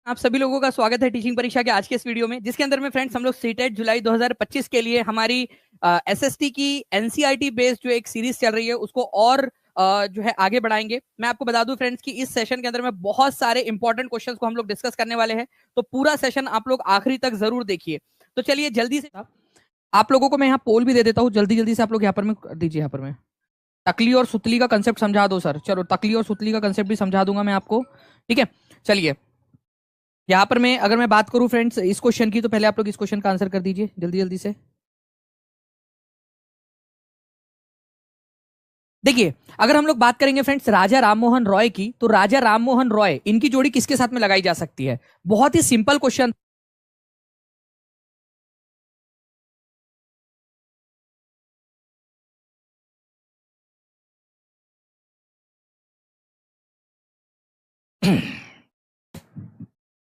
आप सभी लोगों का स्वागत है टीचिंग परीक्षा के आज के इस वीडियो में, जिसके अंदर में फ्रेंड्स हम लोग सीटेट जुलाई 2025 के लिए हमारी एसएसटी की एनसीईआरटी बेस्ड जो एक सीरीज चल रही है उसको और जो है आगे बढ़ाएंगे। मैं आपको बता दूं फ्रेंड्स कि इस सेशन के अंदर में बहुत सारे इंपॉर्टेंट क्वेश्चंस को हम लोग डिस्कस करने वाले हैं, तो पूरा सेशन आप लोग आखिरी तक जरूर देखिए। तो चलिए जल्दी से आप लोगों को मैं यहाँ पोल भी दे देता हूँ, जल्दी जल्दी से आप लोग यहाँ पर में दीजिए। यहाँ पर मैं तकली और सुतली का कंसेप्ट समझा दो सर। चलो तकली और सुतली का कंसेप्ट भी समझा दूंगा मैं आपको, ठीक है। चलिए यहाँ पर मैं अगर मैं बात करूं फ्रेंड्स इस क्वेश्चन की, तो पहले आप लोग इस क्वेश्चन का आंसर कर दीजिए जल्दी जल्दी से। देखिए अगर हम लोग बात करेंगे फ्रेंड्स राजा राममोहन रॉय की, तो राजा राममोहन रॉय इनकी जोड़ी किसके साथ में लगाई जा सकती है? बहुत ही सिंपल क्वेश्चन।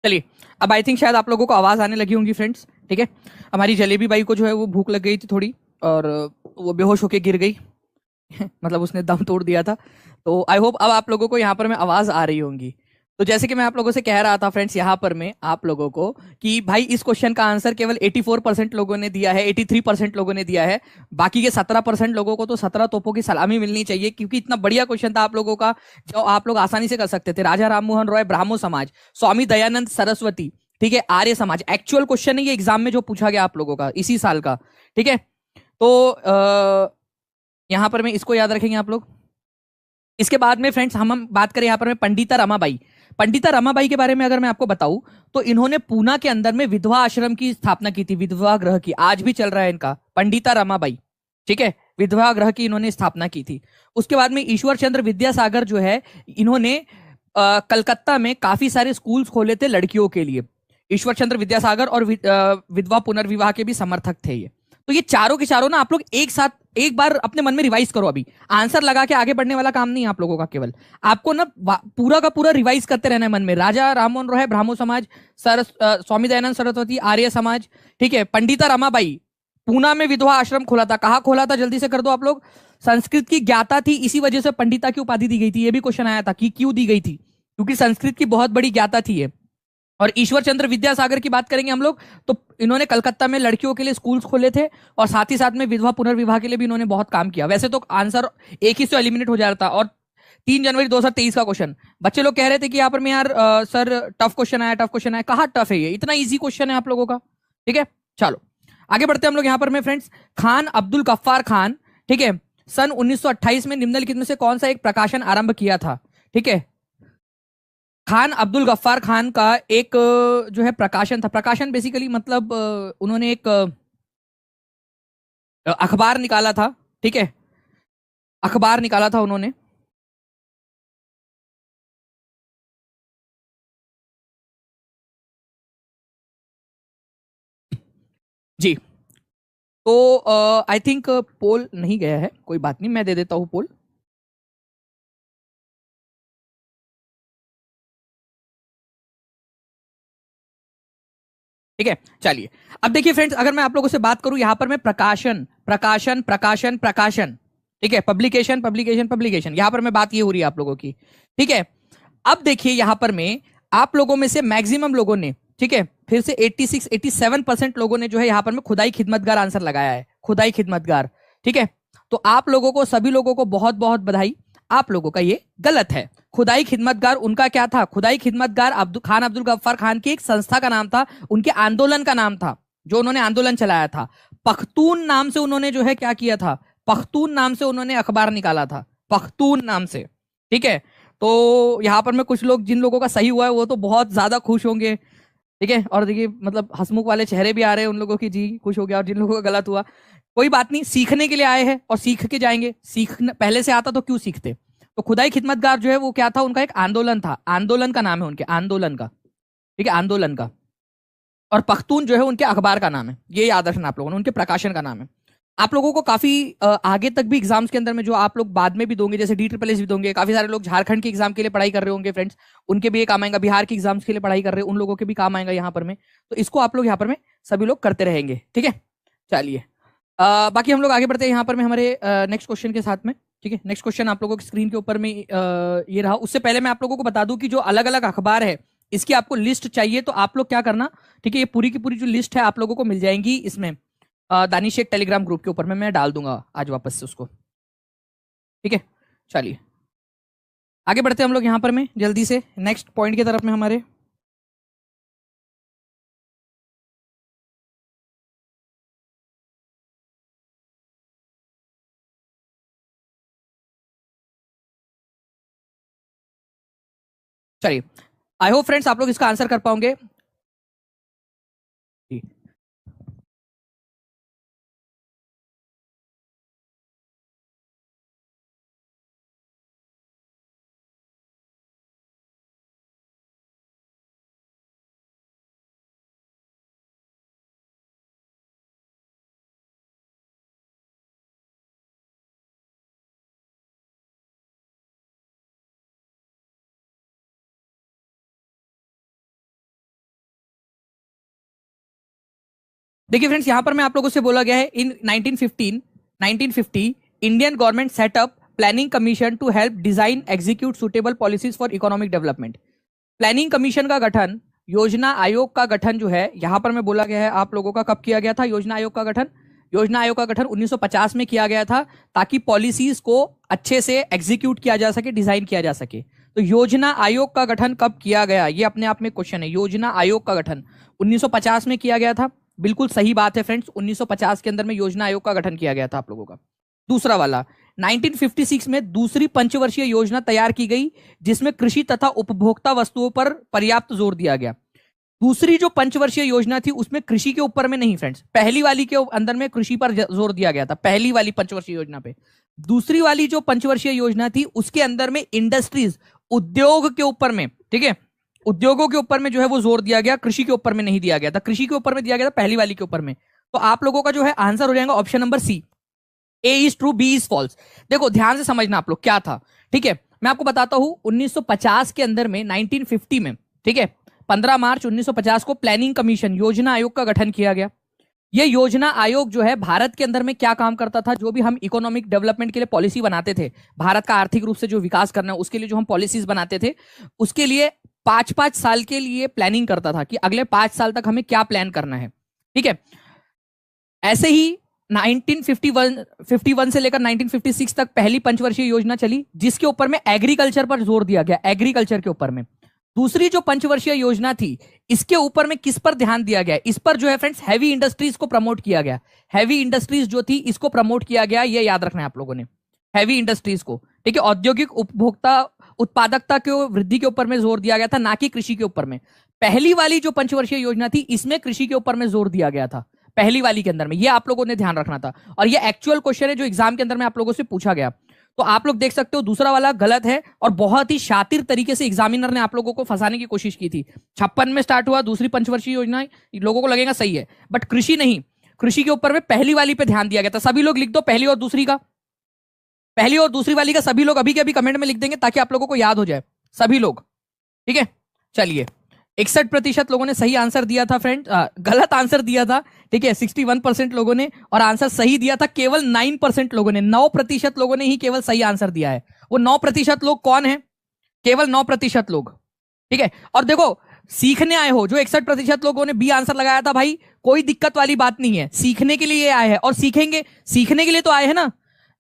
चलिए अब आई थिंक शायद आप लोगों को आवाज आने लगी होंगी फ्रेंड्स, ठीक है। हमारी जलेबी बाई को जो है वो भूख लग गई थी थोड़ी, और वो बेहोश होके गिर गई मतलब उसने दम तोड़ दिया था। तो आई होप अब आप लोगों को यहाँ पर में आवाज आ रही होंगी। तो जैसे कि मैं आप लोगों से कह रहा था फ्रेंड्स, यहाँ पर मैं आप लोगों को कि भाई इस क्वेश्चन का आंसर केवल 84% लोगों ने दिया है, 83% लोगों ने दिया है। बाकी के 17% लोगों को तो 17 तोपों की सलामी मिलनी चाहिए, क्योंकि इतना बढ़िया क्वेश्चन था आप लोगों का जो आप लोग आसानी से कर सकते थे। राजा राममोहन रॉय ब्राह्मो समाज, स्वामी दयानंद सरस्वती, ठीक है, आर्य समाज। एक्चुअल क्वेश्चन है ये, एग्जाम में जो पूछा गया आप लोगों का इसी साल का, ठीक है। तो यहां पर मैं इसको याद रखेंगे आप लोग। इसके बाद में फ्रेंड्स हम बात करें यहाँ पर मैं पंडिता रमाबाई। पंडिता रमाबाई के बारे में अगर मैं आपको बताऊं, तो इन्होंने पूना के अंदर में विधवा आश्रम की स्थापना की थी, विधवा गृह की, आज भी चल रहा है इनका, पंडिता रमाबाई, ठीक है। विधवा गृह की इन्होंने स्थापना की थी। उसके बाद में ईश्वर चंद्र विद्यासागर जो है, इन्होंने कलकत्ता में काफी सारे स्कूल्स खोले थे लड़कियों के लिए। ईश्वर चंद्र विद्यासागर और विधवा पुनर्विवाह के भी समर्थक थे ये। तो ये चारों के चारों ना आप लोग एक साथ एक बार अपने मन में रिवाइज करो। अभी आंसर लगा के आगे बढ़ने वाला काम नहीं है आप लोगों का, केवल आपको ना पूरा का पूरा रिवाइज करते रहना है मन में। राजा राममोहन रॉय ब्राह्मो समाज, स्वामी दयानंद सरस्वती आर्य समाज, ठीक है। पंडिता रमाबाई पूना में विधवा आश्रम खोला था। कहाँ खोला था जल्दी से कर दो आप लोग। संस्कृत की ज्ञाता थी, इसी वजह से पंडिता की उपाधि दी गई थी। ये भी क्वेश्चन आया था कि क्यों दी गई थी, क्योंकि संस्कृत की बहुत बड़ी ज्ञाता थी ये। और ईश्वर चंद्र विद्यासागर की बात करेंगे हम लोग, तो इन्होंने कलकत्ता में लड़कियों के लिए स्कूल्स खोले थे, और साथ ही साथ में विधवा पुनर्विवाह के लिए भी इन्होंने बहुत काम किया। वैसे तो आंसर एक ही से एलिमिनेट हो जा रहा था। और 3 जनवरी 2023 का क्वेश्चन, बच्चे लोग कह रहे थे कि यहाँ पर मैं यार सर टफ क्वेश्चन आया, टफ क्वेश्चन आया। कहाँ टफ है, ये इतना ईजी क्वेश्चन है आप लोगों का, ठीक है। चलो आगे बढ़ते हैं हम लोग। यहाँ पर मैं फ्रेंड्स खान अब्दुल गफ्फार खान, ठीक है, सन 1928 में निम्नलिखित में से कौन सा एक प्रकाशन आरंभ किया था? ठीक है, खान अब्दुल गफ्फार खान का एक जो है प्रकाशन था। प्रकाशन बेसिकली मतलब उन्होंने एक अखबार निकाला था, ठीक है, अखबार निकाला था उन्होंने। जी, तो आई थिंक पोल नहीं गया है, कोई बात नहीं, मैं दे देता हूं पोल। ठीक है, चलिए अब देखिए फ्रेंड्स, अगर मैं आप लोगों से बात करूं, यहां पर मैं प्रकाशन प्रकाशन प्रकाशन प्रकाशन, ठीक है, पब्लिकेशन पब्लिकेशन पब्लिकेशन, यहां पर मैं बात ये हो रही है आप लोगों की, ठीक है। अब देखिए यहां पर मैं आप लोगों में से मैक्सिमम लोगों ने, ठीक है, फिर से 86 87% लोगों ने जो है यहां पर मैं खुदाई खिदमतगार आंसर लगाया है, खुदाई खिदमतगार, ठीक है। तो आप लोगों को, सभी लोगों को बहुत बहुत बधाई। आप लोगों का ये गलत है। खुदाई खिदमतगार उनका क्या था? खुदाई खिदमतगार खान अब्दुल गफ्फार खान की एक संस्था का नाम था, उनके आंदोलन का नाम था, जो उन्होंने आंदोलन चलाया था। पख्तून नाम से उन्होंने जो है क्या किया था? पख्तून नाम से उन्होंने अखबार निकाला था, पख्तून नाम से, ठीक है। तो यहां पर में कुछ लोग, जिन लोगों का सही हुआ है वो तो बहुत ज्यादा खुश होंगे, ठीक है। और देखिए मतलब हंसमुख वाले चेहरे भी आ रहे हैं उन लोगों की, जी खुश हो गया। और जिन लोगों का गलत हुआ, कोई बात नहीं, सीखने के लिए आए हैं और सीख के जाएंगे। सीखना पहले से आता तो क्यों सीखते। तो खुदाई खिदमतगार जो है वो क्या था? उनका एक आंदोलन था, आंदोलन का नाम है उनके, आंदोलन का, ठीक है, आंदोलन का। और पख्तून जो है उनके अखबार का नाम है, ये याद रखना आप लोगों ने, उनके प्रकाशन का नाम है। आप लोगों को काफी आगे तक भी एग्जाम्स के अंदर में, जो आप लोग बाद में भी दोगे, जैसे DSSS भी दोगे, काफी सारे लोग झारखंड के एग्जाम के लिए पढ़ाई कर रहे होंगे फ्रेंड्स, उनके भी ये काम आएगा। बिहार के एग्जाम्स के लिए पढ़ाई कर रहे हैं उन लोगों के भी काम आएगा यहाँ पर में। तो इसको आप लोग यहाँ पर में सभी लोग करते रहेंगे, ठीक है। चलिए बाकी हम लोग आगे बढ़ते हैं यहाँ पर में हमारे नेक्स्ट क्वेश्चन के साथ में, ठीक है। नेक्स्ट क्वेश्चन आप लोगों की स्क्रीन के ऊपर में ये रहा। उससे पहले मैं आप लोगों को बता दूं कि जो अलग अलग अखबार है, इसकी आपको लिस्ट चाहिए तो आप लोग क्या करना, ठीक है, ये पूरी की पूरी जो लिस्ट है आप लोगों को मिल जाएंगी इसमें दानिश शेख टेलीग्राम ग्रुप के ऊपर में मैं डाल दूंगा आज वापस से उसको, ठीक है। चलिए आगे बढ़ते हैं हम लोग यहाँ पर में जल्दी से नेक्स्ट पॉइंट की तरफ में हमारे। चलिए आई होप फ्रेंड्स आप लोग इसका आंसर कर पाओगे। देखिए फ्रेंड्स यहां पर मैं आप लोगों से बोला गया है in 1950 Indian government set up planning commission to help design execute suitable policies for economic development. Planning commission का गठन, योजना आयोग का गठन जो है यहां पर मैं बोला गया है आप लोगों का कब किया गया था योजना आयोग का गठन। योजना आयोग का गठन 1950 में किया गया था ताकि पॉलिसीज को अच्छे से एग्जीक्यूट किया जा सके, डिजाइन किया जा सके। तो योजना आयोग का गठन कब किया गया, ये अपने आप में क्वेश्चन है। योजना आयोग का गठन 1950 में किया गया था, बिल्कुल सही बात है फ्रेंड्स, 1950 के अंदर में योजना आयोग का गठन किया गया था आप लोगों का। दूसरा वाला 1956 में दूसरी पंचवर्षीय योजना तैयार की गई जिसमें कृषि तथा उपभोक्ता वस्तुओं पर पर्याप्त जोर दिया गया। दूसरी जो पंचवर्षीय योजना थी उसमें कृषि के ऊपर में नहीं फ्रेंड्स, पहली वाली के अंदर में कृषि पर जोर दिया गया था, पहली वाली पंचवर्षीय योजना पे। दूसरी वाली जो पंचवर्षीय योजना थी उसके अंदर में इंडस्ट्रीज, उद्योग के ऊपर में, ठीक है, उद्योगों के ऊपर में जो है वो जोर दिया गया, कृषि के ऊपर में नहीं दिया गया था। कृषि के ऊपर में दिया गया था पहली वाली के ऊपर में। तो आप लोगों का जो है आंसर हो जाएगा option number C, A is true B is false. देखो ध्यान से समझना आप लोग क्या था, ठीक है। मैं आपको बताता हूं 1950 के अंदर में 1950 में, ठीक है, 15 मार्च 1950 को प्लानिंग कमीशन योजना आयोग का गठन किया गया। ये योजना आयोग जो है भारत के अंदर में क्या काम करता था, जो भी हम इकोनॉमिक डेवलपमेंट के लिए पॉलिसी बनाते थे, भारत का आर्थिक रूप से जो विकास करना है उसके लिए जो हम पॉलिसीज बनाते थे, उसके लिए 5-5 साल के लिए प्लानिंग करता था कि अगले 5 साल तक हमें क्या प्लान करना है, ठीक है। ऐसे ही 1951 से लेकर 1956 तक पहली पंचवर्षीय योजना चली जिसके ऊपर में एग्रीकल्चर पर जोर दिया गया, एग्रीकल्चर के ऊपर में। दूसरी जो पंचवर्षीय योजना थी इसके ऊपर में किस पर ध्यान दिया गया, इस पर जो है फ्रेंड्स हैवी इंडस्ट्रीज को प्रमोट किया गया। हैवी इंडस्ट्रीज जो थी इसको प्रमोट किया गया, ये याद रखना है आप लोगों ने, हैवी इंडस्ट्रीज को, ठीक है। औद्योगिक उपभोक्ता उत्पादकता के वृद्धि के ऊपर में जोर दिया गया था, ना कि कृषि के ऊपर में। पहली वाली जो पंचवर्षीय योजना थी इसमें कृषि के ऊपर में जोर दिया गया था, पहली वाली के अंदर में, ये आप लोगों ने ध्यान रखना था। और ये एक्चुअल क्वेश्चन है जो एग्जाम के अंदर में आप लोगों से पूछा गया। तो आप लोग देख सकते हो दूसरा वाला गलत है और बहुत ही शातिर तरीके से एग्जामिनर ने आप लोगों को फंसाने की कोशिश की थी। 56 में स्टार्ट हुआ दूसरी पंचवर्षीय योजना, लोगों को लगेगा सही है, बट कृषि नहीं, कृषि के ऊपर में पहली वाली पे ध्यान दिया गया था। सभी लोग लिख दो पहली और दूसरी का, पहली और दूसरी वाली का सभी लोग अभी के अभी कमेंट में लिख देंगे ताकि आप लोगों को याद हो जाए, सभी लोग, ठीक है। चलिए 61% लोगों ने सही आंसर दिया था फ्रेंड, गलत आंसर दिया था, ठीक है, 61% लोगों ने, और आंसर सही दिया था केवल 9% लोगों ने। 9% लोगों ने ही केवल सही आंसर दिया है। वो 9% लोग कौन है, केवल 9% लोग, ठीक है। और देखो सीखने आए हो, जो 61% लोगों ने बी आंसर लगाया था, भाई कोई दिक्कत वाली बात नहीं है, सीखने के लिए आए हैं और सीखेंगे, सीखने के लिए तो आए हैं ना।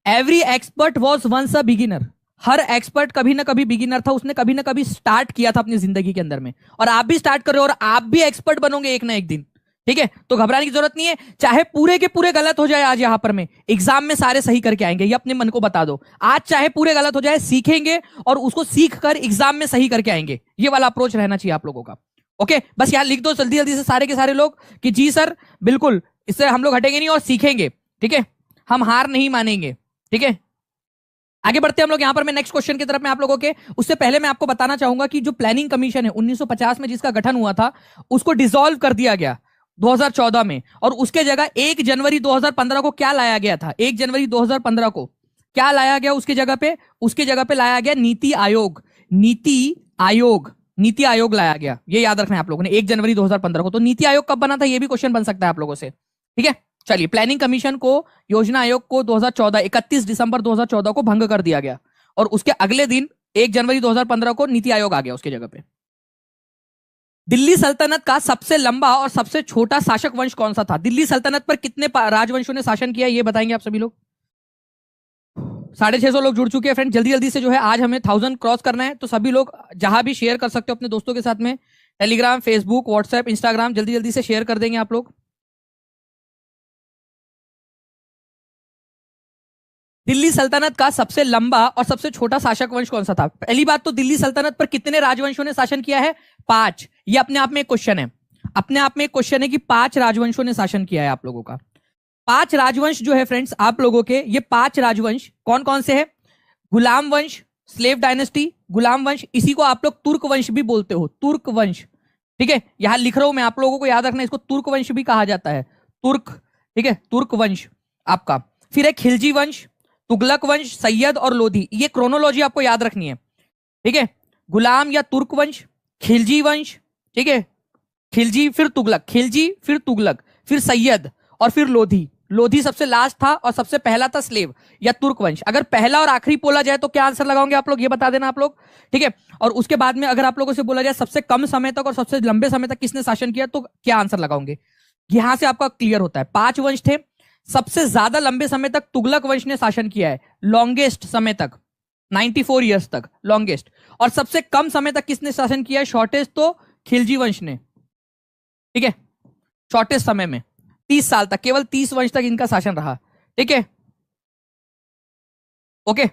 Every expert was once a beginner, हर एक्सपर्ट कभी ना कभी बिगिनर था, उसने कभी ना कभी स्टार्ट किया था अपनी जिंदगी के अंदर में, और आप भी स्टार्ट कर रहे हो और आप भी एक्सपर्ट बनोगे एक ना एक दिन, ठीक है। तो घबराने की जरूरत नहीं है, चाहे पूरे के पूरे गलत हो जाए आज यहां पर में, एग्जाम में सारे सही करके आएंगे, ये अपने मन को बता दो। आज चाहे पूरे गलत हो जाए, सीखेंगे और उसको सीख कर एग्जाम में सही करके आएंगे, ये वाला अप्रोच रहना चाहिए आप लोगों का, ओके। बस यार लिख दो जल्दी जल्दी से सारे के सारे लोग कि जी सर बिल्कुल, इससे हम लोग हटेंगे नहीं और सीखेंगे, ठीक है, हम हार नहीं मानेंगे, ठीक है। आगे बढ़ते हैं हम लोग यहां पर मैं नेक्स्ट क्वेश्चन की तरफ में आप लोगों के। उससे पहले मैं आपको बताना चाहूंगा कि जो प्लानिंग कमीशन है 1950 में जिसका गठन हुआ था उसको डिसॉल्व कर दिया गया 2014 में, और उसके जगह 1 जनवरी 2015 को क्या लाया गया था, 1 जनवरी 2015 को क्या लाया गया उसके जगह पे, उसके जगह पे लाया गया नीति आयोग, नीति आयोग, नीति आयोग लाया गया, ये याद रखना है आप लोगों ने 1 जनवरी 2015 को। तो नीति आयोग कब बना था ये भी क्वेश्चन बन सकता है आप लोगों से, ठीक है। चलिए प्लानिंग कमीशन को, योजना आयोग को 2014 31 दिसंबर 2014 को भंग कर दिया गया और उसके अगले दिन 1 जनवरी 2015 को नीति आयोग आ गया उसके जगह पे। दिल्ली सल्तनत का सबसे लंबा और सबसे छोटा शासक वंश कौन सा था? दिल्ली सल्तनत पर कितने राजवंशों ने शासन किया, ये बताएंगे आप सभी लोग। 650 लोग जुड़ चुके हैं फ्रेंड। जल्दी जल्दी से जो है आज हमें 1000 क्रॉस करना है, तो सभी लोग जहां भी शेयर कर सकते हो अपने दोस्तों के साथ में, टेलीग्राम, फेसबुक, व्हाट्सएप, इंस्टाग्राम, जल्दी जल्दी से शेयर कर देंगे आप लोग। दिल्ली सल्तनत का सबसे लंबा और सबसे छोटा शासक वंश कौन सा था? पहली बात तो दिल्ली सल्तनत पर कितने राजवंशों ने शासन किया है? 5। ये अपने आप में एक क्वेश्चन है, अपने आप में एक क्वेश्चन है कि 5 राजवंशों ने शासन किया है आप लोगों का। 5 राजवंश जो है फ्रेंड्स आप लोगों के, ये 5 राजवंश कौन कौन से हैं? गुलाम वंश, स्लेव डायनेस्टी, गुलाम वंश, इसी को आप लोग तुर्क वंश भी बोलते हो, तुर्क वंश। ठीक है, यहां लिख रहा हूं मैं, आप लोगों को याद रखना, इसको तुर्क वंश भी कहा जाता है, तुर्क। ठीक है, तुर्क वंश आपका। फिर है खिलजी वंश, तुगलक वंश, सैयद और लोधी। ये क्रोनोलॉजी आपको याद रखनी है। ठीक है, गुलाम या तुर्क वंश, खिलजी वंश, ठीक है, खिलजी फिर तुगलक, खिलजी फिर तुगलक, फिर सैयद और फिर लोधी। लोधी सबसे लास्ट था और सबसे पहला था स्लेव या तुर्क वंश। अगर पहला और आखिरी बोला जाए तो क्या आंसर लगाओगे आप लोग, ये बता देना आप लोग। ठीक है, और उसके बाद में अगर आप लोगों से बोला जाए सबसे कम समय तक और सबसे लंबे समय तक किसने शासन किया, तो क्या आंसर लगाओगे। यहां से आपका क्लियर होता है। 5 वंश थे, सबसे ज्यादा लंबे समय तक तुगलक वंश ने शासन किया है, लॉन्गेस्ट समय तक, 94 ईयर्स तक, लॉन्गेस्ट। और सबसे कम समय तक किसने शासन किया है, शॉर्टेस्ट, तो खिलजी वंश ने। ठीक है, शॉर्टेस्ट समय में 30 साल तक, केवल 30 वंश तक इनका शासन रहा। ठीक है, ओके,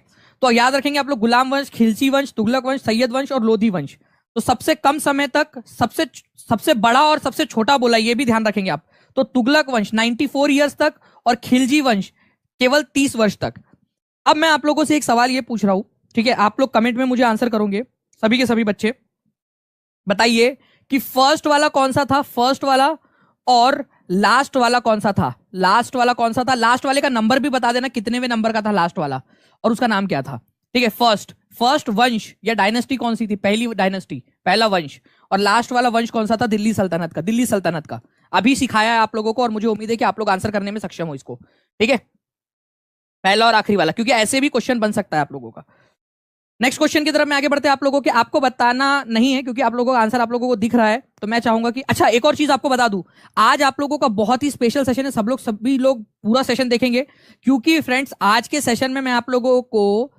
तो याद रखेंगे आप लोग, गुलाम वंश, खिलजी वंश, तुगलक वंश, सैयद वंश और लोधी वंश। तो सबसे कम समय तक सबसे बड़ा और सबसे छोटा बोला, ये भी ध्यान रखेंगे आप। तो तुगलक वंश 94 ईयर्स तक और खिलजी वंश केवल 30 वर्ष तक। अब मैं आप लोगों से एक सवाल ये पूछ रहा हूं, ठीक है, आप लोग कमेंट में मुझे आंसर करोगे, सभी के सभी बच्चे बताइए कि फर्स्ट वाला कौन सा था, फर्स्ट वाला, और लास्ट वाला कौन सा था, लास्ट वाला कौन सा था। लास्ट वाले का नंबर भी बता देना, कितनेवें नंबर का था लास्ट वाला, और उसका नाम क्या था। ठीक है, फर्स्ट वंश या डायनेस्टी कौन सी थी, पहली डायनेस्टी, पहला वंश। और लास्ट वाला वंश कौन सा था, दिल्ली सल्तनत का, दिल्ली सल्तनत का। अभी सिखाया है आप लोगों को और मुझे उम्मीद है कि आप लोग आंसर करने में सक्षम हो इसको। ठीक है, पहला और आखिरी वाला, क्योंकि ऐसे भी क्वेश्चन बन सकता है आप लोगों का। नेक्स्ट क्वेश्चन की तरफ मैं आगे बढ़ते हैं आप लोगों के, आपको बताना नहीं है क्योंकि आप लोगों का आंसर आप लोगों को दिख रहा है, तो मैं चाहूंगा कि, अच्छा एक और चीज आपको बता दूं, आज आप लोगों का बहुत ही स्पेशल सेशन है, सभी लोग पूरा सेशन देखेंगे, क्योंकि फ्रेंड्स आज के सेशन में मैं आप लोगों को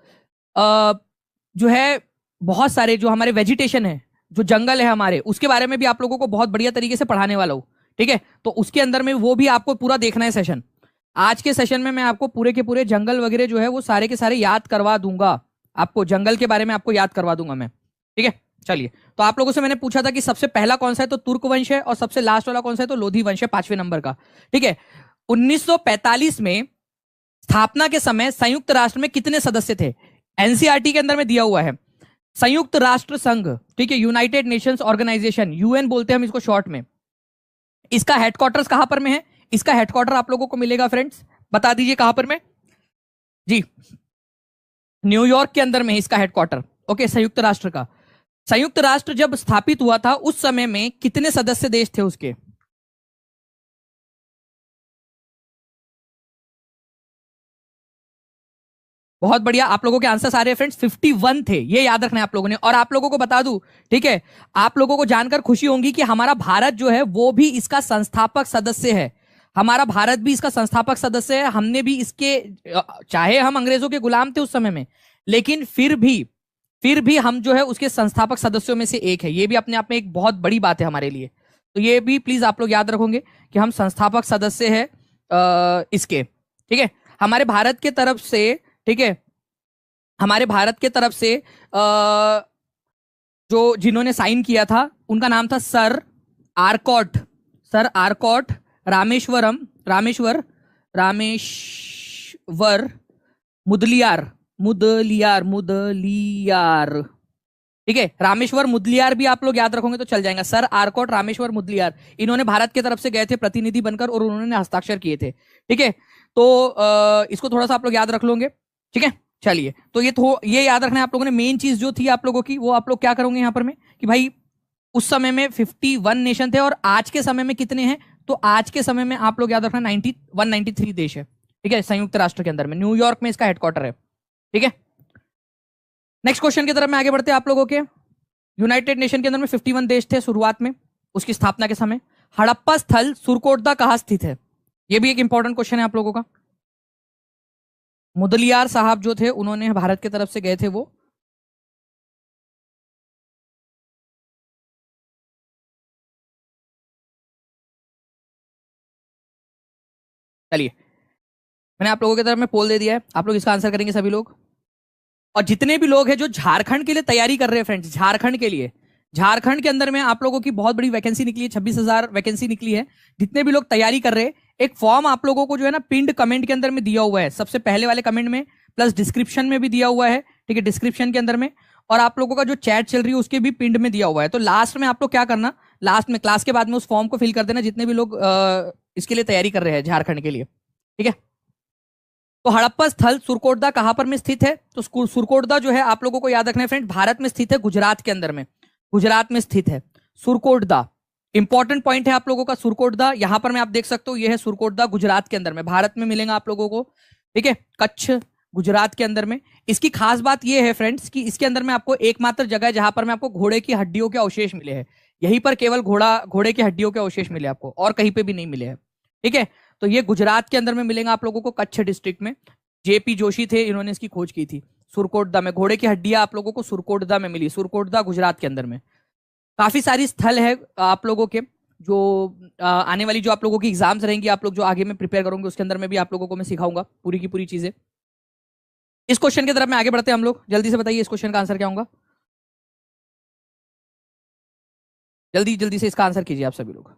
जो है बहुत सारे जो हमारे वेजिटेशन है, जो जंगल है हमारे, उसके बारे में भी आप लोगों को बहुत बढ़िया तरीके से पढ़ाने वाला हूं। ठीक है, तो उसके अंदर में वो भी आपको पूरा देखना है सेशन। आज के सेशन में मैं आपको पूरे के पूरे जंगल वगैरह जो है वो सारे के सारे याद करवा दूंगा, आपको जंगल के बारे में आपको याद करवा दूंगा मैं। ठीक है, चलिए, तो आप लोगों से मैंने पूछा था कि सबसे पहला कौन सा है, तो तुर्क वंश है, और सबसे लास्ट वाला कौन सा है, तो लोधी वंश है, 5वें नंबर का। ठीक है, 1945 में स्थापना के समय संयुक्त राष्ट्र में कितने सदस्य थे, एनसीईआरटी के अंदर में दिया हुआ है। संयुक्त राष्ट्र संघ, ठीक है, यूनाइटेड नेशंस ऑर्गेनाइजेशन, यूएन बोलते हैं हम इसको शॉर्ट में। इसका हेडक्वार्टर्स कहां पर में है, इसका हेडक्वार्टर आप लोगों को मिलेगा फ्रेंड्स, बता दीजिए कहां पर में जी, न्यूयॉर्क के अंदर में है इसका हेडक्वार्टर। ओके, संयुक्त राष्ट्र का। संयुक्त राष्ट्र जब स्थापित हुआ था उस समय में कितने सदस्य देश थे उसके, बहुत बढ़िया, आप लोगों के आंसर सारे फ्रेंड्स 51 थे, ये याद रखना है आप लोगों ने। और आप लोगों को बता दूं, ठीक है, आप लोगों को जानकर खुशी होगी कि हमारा भारत जो है वो भी इसका संस्थापक सदस्य है, हमारा भारत भी इसका संस्थापक सदस्य है। हमने भी इसके, चाहे हम अंग्रेजों के गुलाम थे उस समय में, लेकिन फिर भी हम जो है उसके संस्थापक सदस्यों में से एक है। ये भी अपने आप में एक बहुत बड़ी बात है हमारे लिए, तो ये भी प्लीज आप लोग याद रखोगे कि हम संस्थापक सदस्य है इसके। ठीक है, हमारे भारत के तरफ से, ठीक है, हमारे भारत के तरफ से जो जिन्होंने साइन किया था उनका नाम था सर आरकॉट, सर आरकॉट रामेश्वर मुदलियार। ठीक है, रामेश्वर मुदलियार भी आप लोग याद रखोगे तो चल जाएगा। सर आरकॉट रामेश्वर मुदलियार, इन्होंने भारत की तरफ से गए थे प्रतिनिधि बनकर और उन्होंने हस्ताक्षर किए थे। ठीक है, तो इसको थोड़ा सा आप लोग याद रख लोगे। ठीक है, चलिए, तो ये याद रखना है आप लोगों ने। मेन चीज जो थी आप लोगों की, वो आप लोग क्या करोगे यहाँ पर में कि भाई उस समय में 51 नेशन थे और आज के समय में कितने हैं, तो आज के समय में आप लोग याद रखना 193 देश है। ठीक है, संयुक्त राष्ट्र के अंदर में, न्यूयॉर्क में इसका हेडक्वार्टर है। ठीक है, नेक्स्ट क्वेश्चन की तरफ में आगे बढ़ते हैं आप लोगों के। यूनाइटेड नेशन के अंदर में 51 देश थे शुरुआत में। उसकी स्थापना के समय। हड़प्पा स्थल सुरकोटदा कहाँ स्थित है? ये भी एक इंपॉर्टेंट क्वेश्चन है आप लोगों का। मुदलियार साहब जो थे उन्होंने भारत की तरफ से गए थे वो। चलिए, मैंने आप लोगों की तरफ में पोल दे दिया है, आप लोग इसका आंसर करेंगे सभी लोग। और जितने भी लोग हैं जो झारखंड के लिए तैयारी कर रहे हैं फ्रेंड्स, झारखंड के लिए, झारखंड के अंदर में आप लोगों की बहुत बड़ी वैकेंसी निकली है, 26,000 वैकेंसी निकली है। जितने भी लोग तैयारी कर रहे हैं, एक फॉर्म आप लोगों को जो है ना पिंड कमेंट के अंदर में दिया हुआ है, सबसे पहले वाले कमेंट में, प्लस डिस्क्रिप्शन में भी दिया हुआ है, ठीक है, डिस्क्रिप्शन के अंदर में। और आप लोगों का जो चैट चल रही है उसके भी पिंड में दिया हुआ है। तो लास्ट में आप लोग क्या करना, लास्ट में क्लास के बाद में उस फॉर्म को फिल कर देना, जितने भी लोग इसके लिए तैयारी कर रहे हैं झारखंड के लिए, ठीक है। तो हड़प्पा स्थल सुरकोटदा कहां पर में स्थित है? तो सुरकोटदा जो है आप लोगों को याद रखना है फ्रेंड, भारत में स्थित है, गुजरात के अंदर में, गुजरात में स्थित है सुरकोटदा। इंपॉर्टेंट पॉइंट है आप लोगों का सुरकोटदा। यहां पर मैं आप देख सकते हो, यह है सुरकोटदा, गुजरात के अंदर में, भारत में मिलेगा आप लोगों को, ठीक है, कच्छ गुजरात के अंदर में। इसकी खास बात यह है फ्रेंड्स कि इसके अंदर में आपको एकमात्र जगह है जहां पर में आपको घोड़े की हड्डियों के अवशेष मिले हैं। यहीं पर केवल घोड़े की हड्डियों के अवशेष मिले आपको, और कहीं पे भी नहीं मिले हैं, ठीक है। तो ये गुजरात के अंदर में मिलेगा आप लोगों को, कच्छ डिस्ट्रिक्ट में। जेपी जोशी थे, इन्होंने इसकी खोज की थी। सुरकोटदा में घोड़े की हड्डियां आप लोगों को सुरकोटदा में मिली, सुरकोटदा गुजरात के अंदर में। काफी सारी स्थल है आप लोगों के, जो आने वाली जो आप लोगों की एग्जाम्स रहेंगी, आप लोग जो आगे में प्रिपेयर करोगे उसके अंदर में भी आप लोगों को मैं सिखाऊंगा पूरी की पूरी चीजें। इस क्वेश्चन की तरफ में आगे बढ़ते हैं हम लोग। जल्दी से बताइए इस क्वेश्चन का आंसर क्या होगा, जल्दी जल्दी से इसका आंसर कीजिए आप सभी लोग।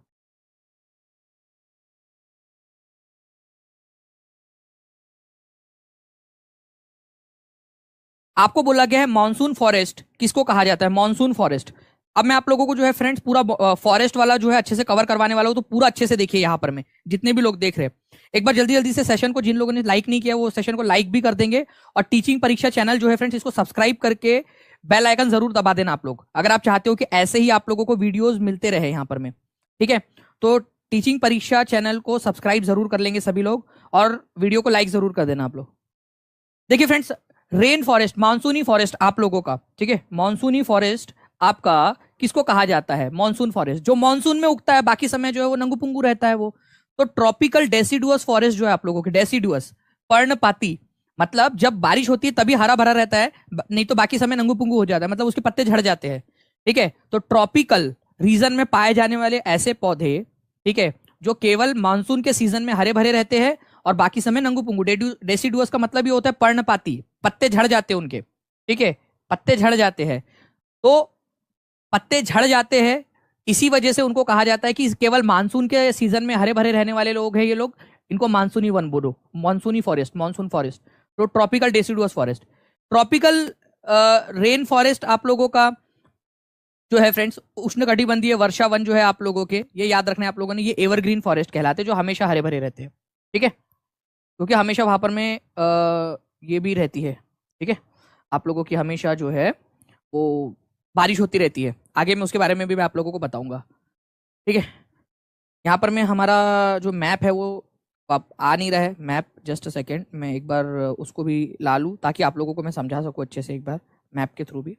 आपको बोला गया है मॉनसून फॉरेस्ट किसको कहा जाता है, मॉनसून फॉरेस्ट। अब मैं आप लोगों को जो है फ्रेंड्स पूरा फॉरेस्ट वाला जो है अच्छे से कवर करवाने वाला हूं, तो पूरा अच्छे से देखिए यहाँ पर में, जितने भी लोग देख रहे हैं एक बार जल्दी जल्दी से सेशन को, जिन लोगों ने लाइक नहीं किया वो सेशन को लाइक भी कर देंगे। और टीचिंग परीक्षा चैनल जो है फ्रेंड्स, इसको सब्सक्राइब करके बेल आइकन जरूर दबा देना आप लोग, अगर आप चाहते हो कि ऐसे ही आप लोगों को वीडियोज मिलते रहे यहाँ पर में, ठीक है। तो टीचिंग परीक्षा चैनल को सब्सक्राइब जरूर कर लेंगे सभी लोग, और वीडियो को लाइक जरूर कर देना आप लोग। देखिए फ्रेंड्स, रेन फॉरेस्ट, मानसूनी फॉरेस्ट आप लोगों का, ठीक है, मानसूनी फॉरेस्ट आपका किसको कहा जाता है? मानसून फॉरेस्ट जो मानसून में उगता है, बाकी समय जो है वो नंगू पुंगू रहता है वो। तो ट्रॉपिकल डेसिडुअस फॉरेस्ट जो है आप लोगों के, डेसिडुअस पर्णपाती, मतलब जब बारिश होती है तभी हरा भरा रहता है, नहीं तो बाकी समय नंगू पुंगू हो जाता है, मतलब उसके पत्ते झड़ जाते हैं, ठीक है। तो ट्रॉपिकल रीजन में पाए जाने वाले ऐसे पौधे, ठीक है, जो केवल मानसून के सीजन में हरे भरे रहते हैं और बाकी समय नंगू पुंगू। डेसिडुअस का मतलब ये होता है पर्णपाती, पत्ते झड़ जाते हैं उनके, ठीक है, पत्ते झड़ जाते हैं। तो पत्ते झड़ जाते हैं, इसी वजह से उनको कहा जाता है कि केवल मानसून के सीजन में हरे भरे रहने वाले लोग हैं ये लोग, इनको मानसूनी वन बोलो, मानसूनी फॉरेस्ट, मानसून फॉरेस्ट। तो tropical deciduous forest, tropical rain forest आप लोगों का जो है फ्रेंड्स, उष्णकटिबंधीय वर्षा वन जो है आप लोगों के, ये याद रखना है आप लोगों ने, ये एवरग्रीन फॉरेस्ट कहलाते हैं, जो हमेशा हरे भरे रहते हैं, ठीक है, क्योंकि हमेशा वहां पर में ये भी रहती है, ठीक है, आप लोगों की हमेशा जो है वो बारिश होती रहती है। आगे मैं उसके बारे में भी मैं आप लोगों को बताऊंगा, ठीक है। यहाँ पर मैं हमारा जो मैप है वो आप आ नहीं रहा है मैप, जस्ट अ सेकेंड, मैं एक बार उसको भी ला लूँ ताकि आप लोगों को मैं समझा सकूँ अच्छे से एक बार मैप के थ्रू भी।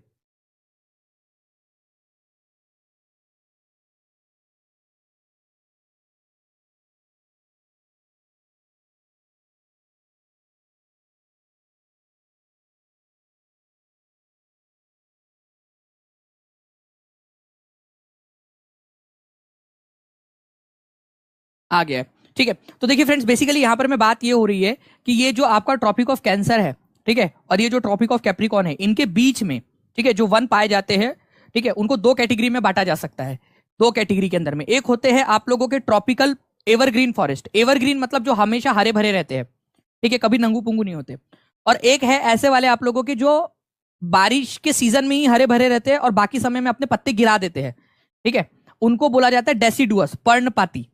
आ गया है, ठीक है। तो देखिए फ्रेंड्स, बेसिकली यहाँ पर मैं बात ये हो रही है कि ये जो आपका ट्रॉपिक ऑफ कैंसर है, ठीक है, और ये जो ट्रॉपिक ऑफ कैप्रिकॉन है, इनके बीच में, ठीक है, जो वन पाए जाते हैं, ठीक है, उनको दो कैटेगरी में बांटा जा सकता है। दो कैटेगरी के अंदर में एक होते हैं आप लोगों के ट्रॉपिकल एवरग्रीन फॉरेस्ट, एवरग्रीन मतलब जो हमेशा हरे भरे रहते हैं, ठीक है, कभी नंगू पुंगू नहीं होते। और एक है ऐसे वाले आप लोगों के जो बारिश के सीजन में ही हरे भरे रहते हैं और बाकी समय में अपने पत्ते गिरा देते हैं, ठीक है, उनको बोला जाता है डेसिडुअस, पर्णपाती।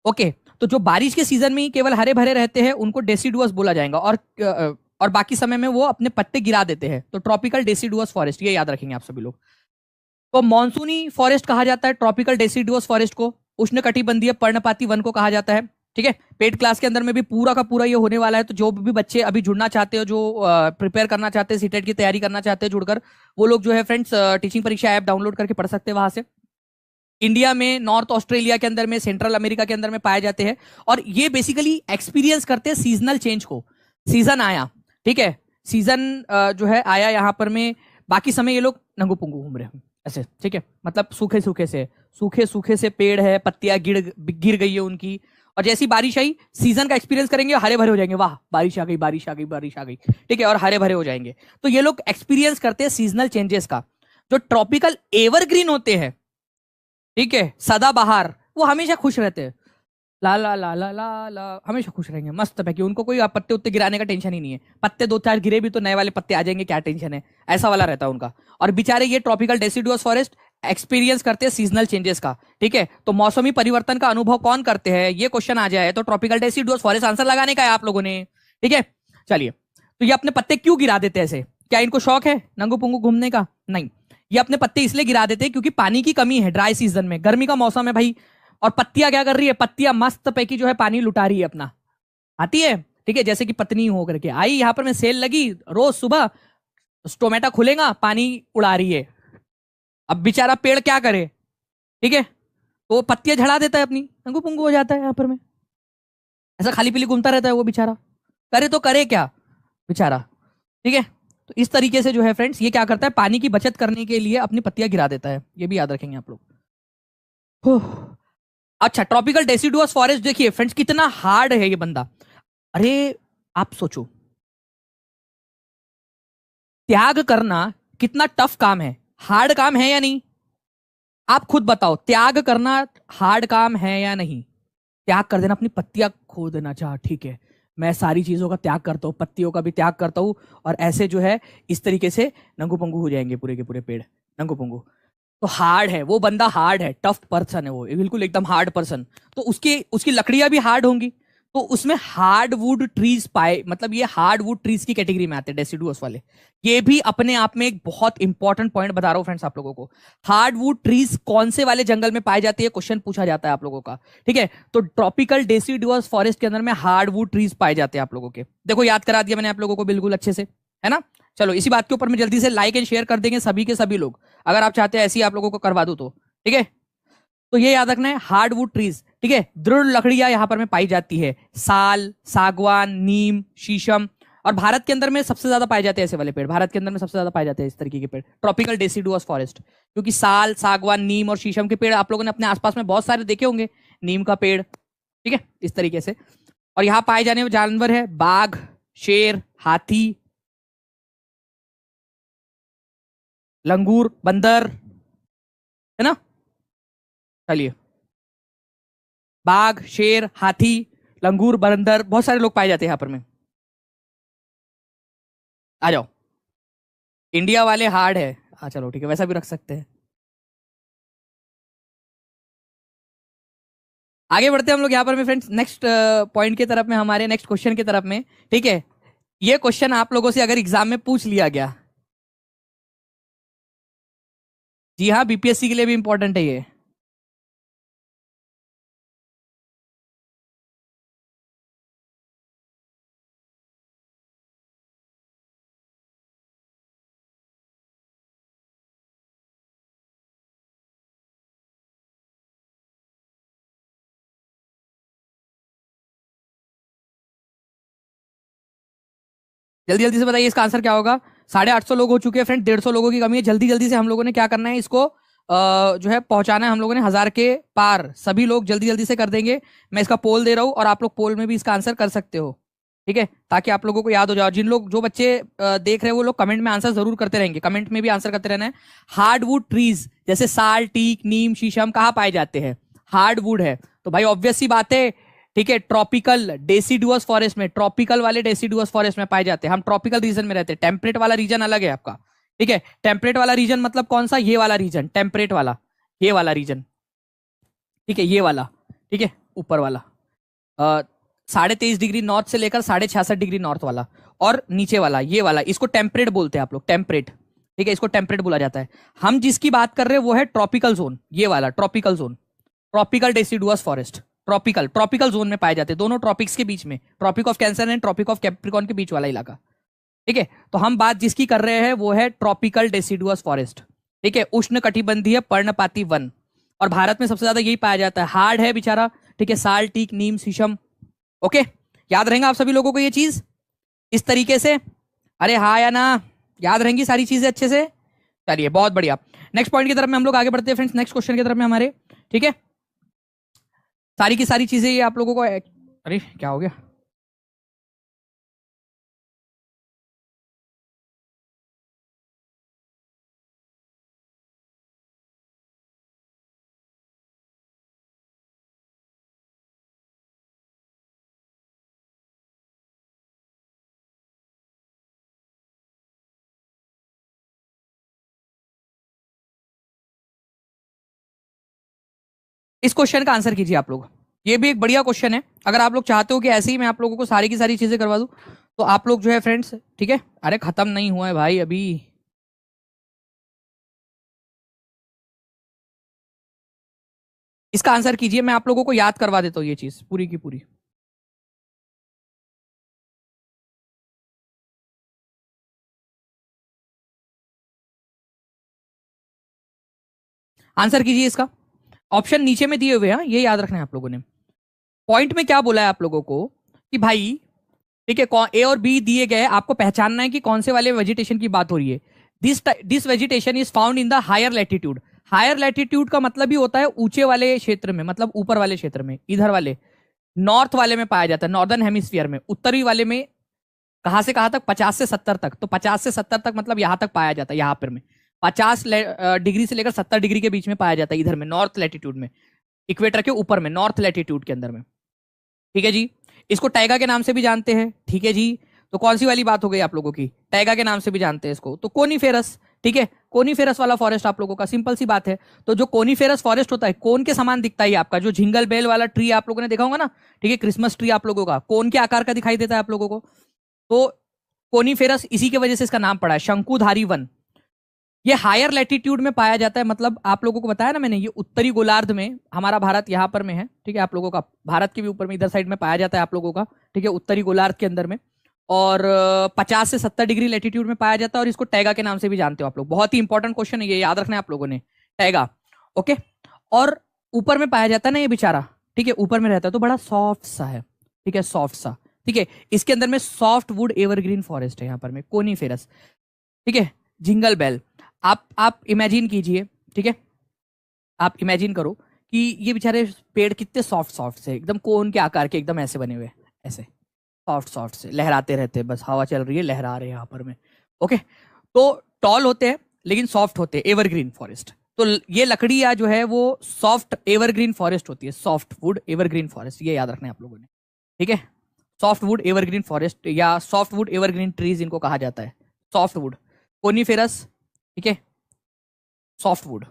ओके, तो जो बारिश के सीजन में ही केवल हरे भरे रहते हैं उनको डेसिडुअस बोला जाएगा, और बाकी समय में वो अपने पत्ते गिरा देते हैं, तो ट्रॉपिकल डेसिडुअस फॉरेस्ट, ये याद रखेंगे आप सभी लोग। तो मॉनसूनी फॉरेस्ट कहा जाता है ट्रॉपिकल डेसिडुअस फॉरेस्ट को, उष्णकटिबंधीय पर्णपाती वन को कहा जाता है, ठीक है। पेड क्लास के अंदर में भी पूरा का पूरा ये होने वाला है, तो जो भी बच्चे अभी जुड़ना चाहते हो, जो प्रिपेयर करना चाहते हैं, सीटेट की तैयारी करना चाहते हैं जुड़कर, वो लोग जो है फ्रेंड्स टीचिंग परीक्षा ऐप डाउनलोड करके पढ़ सकते हैं वहां से। इंडिया में, नॉर्थ ऑस्ट्रेलिया के अंदर में, सेंट्रल अमेरिका के अंदर में पाए जाते हैं। और ये बेसिकली एक्सपीरियंस करते हैं सीजनल चेंज को। सीजन आया, ठीक है, सीजन जो है आया यहाँ पर में, बाकी समय ये लोग नंगू पुंगू घूम रहे हैं ऐसे, ठीक है, मतलब सूखे सूखे से पेड़ है, पत्तियां गिर गई है उनकी, और जैसी बारिश आई सीजन का एक्सपीरियंस करेंगे, हरे भरे हो जाएंगे, वाह बारिश आ गई बारिश आ गई बारिश आ गई, ठीक है, और हरे भरे हो जाएंगे। तो ये लोग एक्सपीरियंस करते हैं सीजनल चेंजेस का। जो ट्रॉपिकल एवरग्रीन होते हैं, ठीक है, सदाबहार, वो हमेशा खुश रहते हैं, ला ला ला ला ला ला, हमेशा खुश रहेंगे, मस्त है कि उनको कोई पत्ते उत्ते गिराने का टेंशन ही नहीं है। पत्ते दो चार गिरे भी तो नए वाले पत्ते आ जाएंगे, क्या टेंशन है, ऐसा वाला रहता है उनका। और बेचारे ये ट्रॉपिकल डेसिडुअस फॉरेस्ट एक्सपीरियंस करते हैं सीजनल चेंजेस का, ठीक है। तो मौसमी परिवर्तन का अनुभव कौन करते हैं, ये क्वेश्चन आ जाए तो ट्रॉपिकल डेसिडुअस फॉरेस्ट आंसर लगाने का है आप लोगों ने, ठीक है। चलिए, तो ये अपने पत्ते क्यों गिरा देते हैं ऐसे? क्या इनको शौक है नंगू पुंगू घूमने का? नहीं, ये अपने पत्ते इसलिए गिरा देते हैं क्योंकि पानी की कमी है ड्राई सीजन में, गर्मी का मौसम है भाई। और पत्तियां क्या कर रही है, पत्तियां मस्त पैकी जो है पानी लुटा रही है अपना, आती है, ठीक है, जैसे कि पत्नी हो करके आई यहाँ पर, मैं सेल लगी, रोज सुबह टोमेटा खुलेगा, पानी उड़ा रही है। अब बेचारा पेड़ क्या करे, ठीक है, तो पत्तियां झड़ा देता है अपनी, नंगू पुंगू हो जाता है यहाँ पर में, ऐसा खाली पीली घूमता रहता है वो बेचारा, करे तो करे क्या बेचारा, ठीक है। तो इस तरीके से जो है फ्रेंड्स, ये क्या करता है, पानी की बचत करने के लिए अपनी पत्तियां गिरा देता है, ये भी याद रखेंगे आप लोग। अच्छा, ट्रॉपिकल डेसिडुअस फॉरेस्ट देखिए फ्रेंड्स कितना हार्ड है ये बंदा। अरे आप सोचो, त्याग करना कितना टफ काम है, हार्ड काम है या नहीं? आप खुद बताओ, त्याग करना हार्ड काम है या नहीं? त्याग कर देना, अपनी पत्तियां खो देना, चाह ठीक है, मैं सारी चीजों का त्याग करता हूँ, पत्तियों का भी त्याग करता हूँ, और ऐसे जो है इस तरीके से नंगू पंगू हो जाएंगे पूरे के पूरे पेड़ नंगू पंगू। तो हार्ड है वो बंदा, हार्ड है, टफ पर्सन है वो, बिल्कुल एकदम हार्ड पर्सन। तो उसकी लकड़ियां भी हार्ड होंगी, तो उसमें हार्ड वुड ट्रीज पाए, मतलब ये हार्ड वुड ट्रीज की कैटेगरी में आते हैं डेसिडुअस वाले। ये भी अपने आप में एक बहुत इंपॉर्टेंट पॉइंट बता रहा हूं फ्रेंड्स आप लोगों को। हार्ड वुड ट्रीज कौन से वाले जंगल में पाए जाती है, क्वेश्चन पूछा जाता है आप लोगों का, ठीक है। तो ट्रॉपिकल डेसिडुअस फॉरेस्ट के अंदर में हार्ड वुड ट्रीज पाए जाते हैं आप लोगों के। देखो याद करा दिया मैंने आप लोगों को बिल्कुल अच्छे से, है ना। चलो इसी बात के ऊपर में जल्दी से लाइक एंड शेयर कर देंगे सभी के सभी लोग, अगर आप चाहते हैं ऐसी आप लोगों को करवा दूं तो, ठीक है। तो ये याद रखना है, हार्डवुड ट्रीज, ठीक है, दृढ़ लकड़ियां यहां पर में पाई जाती है, साल, सागवान, नीम, शीशम। और भारत के अंदर में सबसे ज्यादा पाए जाते हैं ऐसे वाले पेड़, भारत के अंदर में सबसे ज्यादा पाए जाते हैं इस तरीके के पेड़, ट्रॉपिकल डेसिडुअस फॉरेस्ट। क्योंकि साल, सागवान, नीम और शीशम के पेड़ आप लोगों ने अपने आसपास में बहुत सारे देखे होंगे, नीम का पेड़, ठीक है, इस तरीके से। और यहाँ पाए जाने वाले जानवर है बाघ, शेर, हाथी, लंगूर, बंदर, है ना। चलिए, बाघ, शेर, हाथी, लंगूर, बंदर, बहुत सारे लोग पाए जाते हैं यहां पर में। आ जाओ, इंडिया वाले हार्ड है, हाँ चलो ठीक है, वैसा भी रख सकते हैं। आगे बढ़ते हैं हम लोग यहाँ पर में फ्रेंड्स, नेक्स्ट पॉइंट की तरफ में, हमारे नेक्स्ट क्वेश्चन की तरफ में, ठीक है। ये क्वेश्चन आप लोगों से अगर एग्जाम में पूछ लिया गया, जी हाँ, बीपीएससी के लिए भी इंपॉर्टेंट है ये। जल्दी जल्दी से बताइए इसका आंसर क्या होगा। 850 लोग हो चुके हैं फ्रेंड, 150 लोगों की कमी है। जल्दी जल्दी से हम लोगों ने क्या करना है, इसको जो है पहुंचाना है हम लोगों ने 1000 के पार। सभी लोग जल्दी जल्दी से कर देंगे। मैं इसका पोल दे रहा हूं और आप लोग पोल में भी इसका आंसर कर सकते हो, ठीक है, ताकि आप लोगों को याद हो जाए। जिन लोग, जो बच्चे देख रहे हैं वो लोग कमेंट में आंसर जरूर करते रहेंगे, कमेंट में भी आंसर करते रहना है। हार्डवुड ट्रीज जैसे साल, टीक, नीम, शीशम कहाँ पाए जाते हैं, हार्डवुड है, तो भाई ऑब्वियस सी बात है, ठीक है, ट्रॉपिकल डेसिडुअस फॉरेस्ट में, ट्रॉपिकल वाले डेसिडुअस फॉरेस्ट में पाए जाते हैं। हम ट्रॉपिकल रीजन में रहते हैं, टेम्परेट वाला रीजन अलग है आपका, ठीक है। टेम्परेट वाला रीजन मतलब कौन सा, ये वाला रीजन, टेम्परेट वाला, ये वाला रीजन, ठीक है, ये वाला, ठीक है, ऊपर वाला 23.5 डिग्री नॉर्थ से लेकर 66.5 डिग्री नॉर्थ वाला, और नीचे वाला ये वाला, इसको टेम्परेट बोलते हैं आप लोग, टेम्परेट, ठीक है, इसको टेम्परेट बोला जाता है। हम जिसकी बात कर रहे हैं वो है ट्रॉपिकल जोन, ये वाला tropical zone, tropical deciduous forest, tropical zone में पाए जाते हैं, दोनों ट्रॉपिक्स के बीच में, tropic of cancer and tropic of capricorn के बीच वाला इलाका, ठीक है। तो हम बात जिसकी कर रहे हैं वो है ट्रॉपिकल डेसिडुअस फॉरेस्ट, ठीक है, उष्ण कटिबंधीय पर्णपाती वन। और भारत में सबसे ज्यादा यही पाया जाता है। हार्ड है बेचारा, ठीक है, साल, टीक, नीम, शीशम। ओके, याद रहेगा आप सभी लोगों को ये चीज इस तरीके से? अरे हाँ या ना, याद रहेंगी सारी चीजें अच्छे से? चलिए बहुत बढ़िया। नेक्स्ट पॉइंट की तरफ में हम लोग आगे बढ़ते हैं फ्रेंड्स, नेक्स्ट क्वेश्चन की तरफ में हमारे, ठीक है। सारी की सारी चीजें ये आप लोगों को, अरे क्या हो गया? इस क्वेश्चन का आंसर कीजिए आप लोग। ये भी एक बढ़िया क्वेश्चन है। अगर आप लोग चाहते हो कि ऐसे ही मैं आप लोगों को सारी की सारी चीजें करवा दूं, तो आप लोग जो है फ्रेंड्स, ठीक है, अरे खत्म नहीं हुआ है भाई अभी। इसका आंसर कीजिए, मैं आप लोगों को याद करवा देता हूँ ये चीज पूरी की पूरी। आंसर कीजिए इसका। ऑप्शन नीचे में दिए हुए हैं, ये याद रखना है आप लोगों ने। पॉइंट में क्या बोला है आप लोगों को कि भाई, ठीक है, ए और बी दिए गए, आपको पहचानना है कि कौन से वाले वेजिटेशन की बात हो रही है। This vegetation is found in the higher latitude. Higher latitude का मतलब ही होता है ऊंचे वाले क्षेत्र में, मतलब ऊपर वाले क्षेत्र में, इधर वाले नॉर्थ वाले में पाया जाता है, नॉर्दर्न हेमिस्फीयर में। उत्तरी वाले में कहां से कहां तक? 50 से 70 तक। तो 50 से 70 तक मतलब यहां तक पाया जाता है, यहां पर में 50 डिग्री से लेकर 70 डिग्री के बीच में पाया जाता है, इधर में नॉर्थ लैटिट्यूड में, इक्वेटर के ऊपर में, नॉर्थ लैटिट्यूड के अंदर में। ठीक है जी। इसको टैगा के नाम से भी जानते हैं, ठीक है जी। तो कौन सी वाली बात हो गई आप लोगों की? टैगा के नाम से भी जानते हैं इसको, तो कोनीफेरस, ठीक है, कोनीफेरस वाला फॉरेस्ट आप लोगों का, सिंपल सी बात है। तो जो कोनीफेरस फॉरेस्ट होता है, कोन के समान दिखता है आपका, जो जिंगल बेल वाला ट्री आप लोगों ने देखा होगा ना, ठीक है, क्रिसमस ट्री आप लोगों का कोन के आकार का दिखाई देता है आप लोगों को। तो कोनीफेरस इसी की वजह से इसका नाम पड़ा है, शंकुधारी वन। ये हायर लैटिट्यूड में पाया जाता है, मतलब आप लोगों को बताया ना मैंने, ये उत्तरी गोलार्ध में, हमारा भारत यहाँ पर में है, ठीक है, आप लोगों का भारत के भी ऊपर में इधर साइड में पाया जाता है आप लोगों का, ठीक है, उत्तरी गोलार्ध के अंदर में। और 50 से 70 डिग्री लैटिट्यूड में पाया जाता है, और इसको टैगा के नाम से भी जानते हो आप लोग। बहुत ही इंपॉर्टेंट क्वेश्चन है ये, याद रखना है आप लोगों ने, टैगा। ओके। और ऊपर में पाया जाता है ना ये बेचारा, ठीक है, ऊपर में रहता है तो बड़ा सॉफ्ट सा है, ठीक है, सॉफ्ट सा, ठीक है। इसके अंदर में सॉफ्ट वुड एवरग्रीन फॉरेस्ट है यहाँ पर में, कोनीफेरस, ठीक है, जिंगल बेल। आप इमेजिन कीजिए, ठीक है, आप इमेजिन करो कि ये बेचारे पेड़ कितने सॉफ्ट सॉफ्ट से, एकदम कोन के आकार के, एकदम ऐसे बने हुए, ऐसे सॉफ्ट सॉफ्ट से लहराते रहते हैं, बस हवा चल रही है, लहरा रहे हैं यहाँ पर में। ओके। तो टॉल होते हैं लेकिन सॉफ्ट होते हैं, एवरग्रीन फॉरेस्ट। तो ये लकड़ियाँ जो है वो सॉफ्ट एवरग्रीन फॉरेस्ट होती है, सॉफ्ट वुड एवरग्रीन फॉरेस्ट, ये याद रखना है आप लोगों ने, ठीक है। सॉफ्ट वुड एवरग्रीन फॉरेस्ट या सॉफ्ट वुड एवरग्रीन ट्रीज इनको कहा जाता है, सॉफ्ट वुड, कोनीफेरस, ठीक है, सॉफ्ट वुड।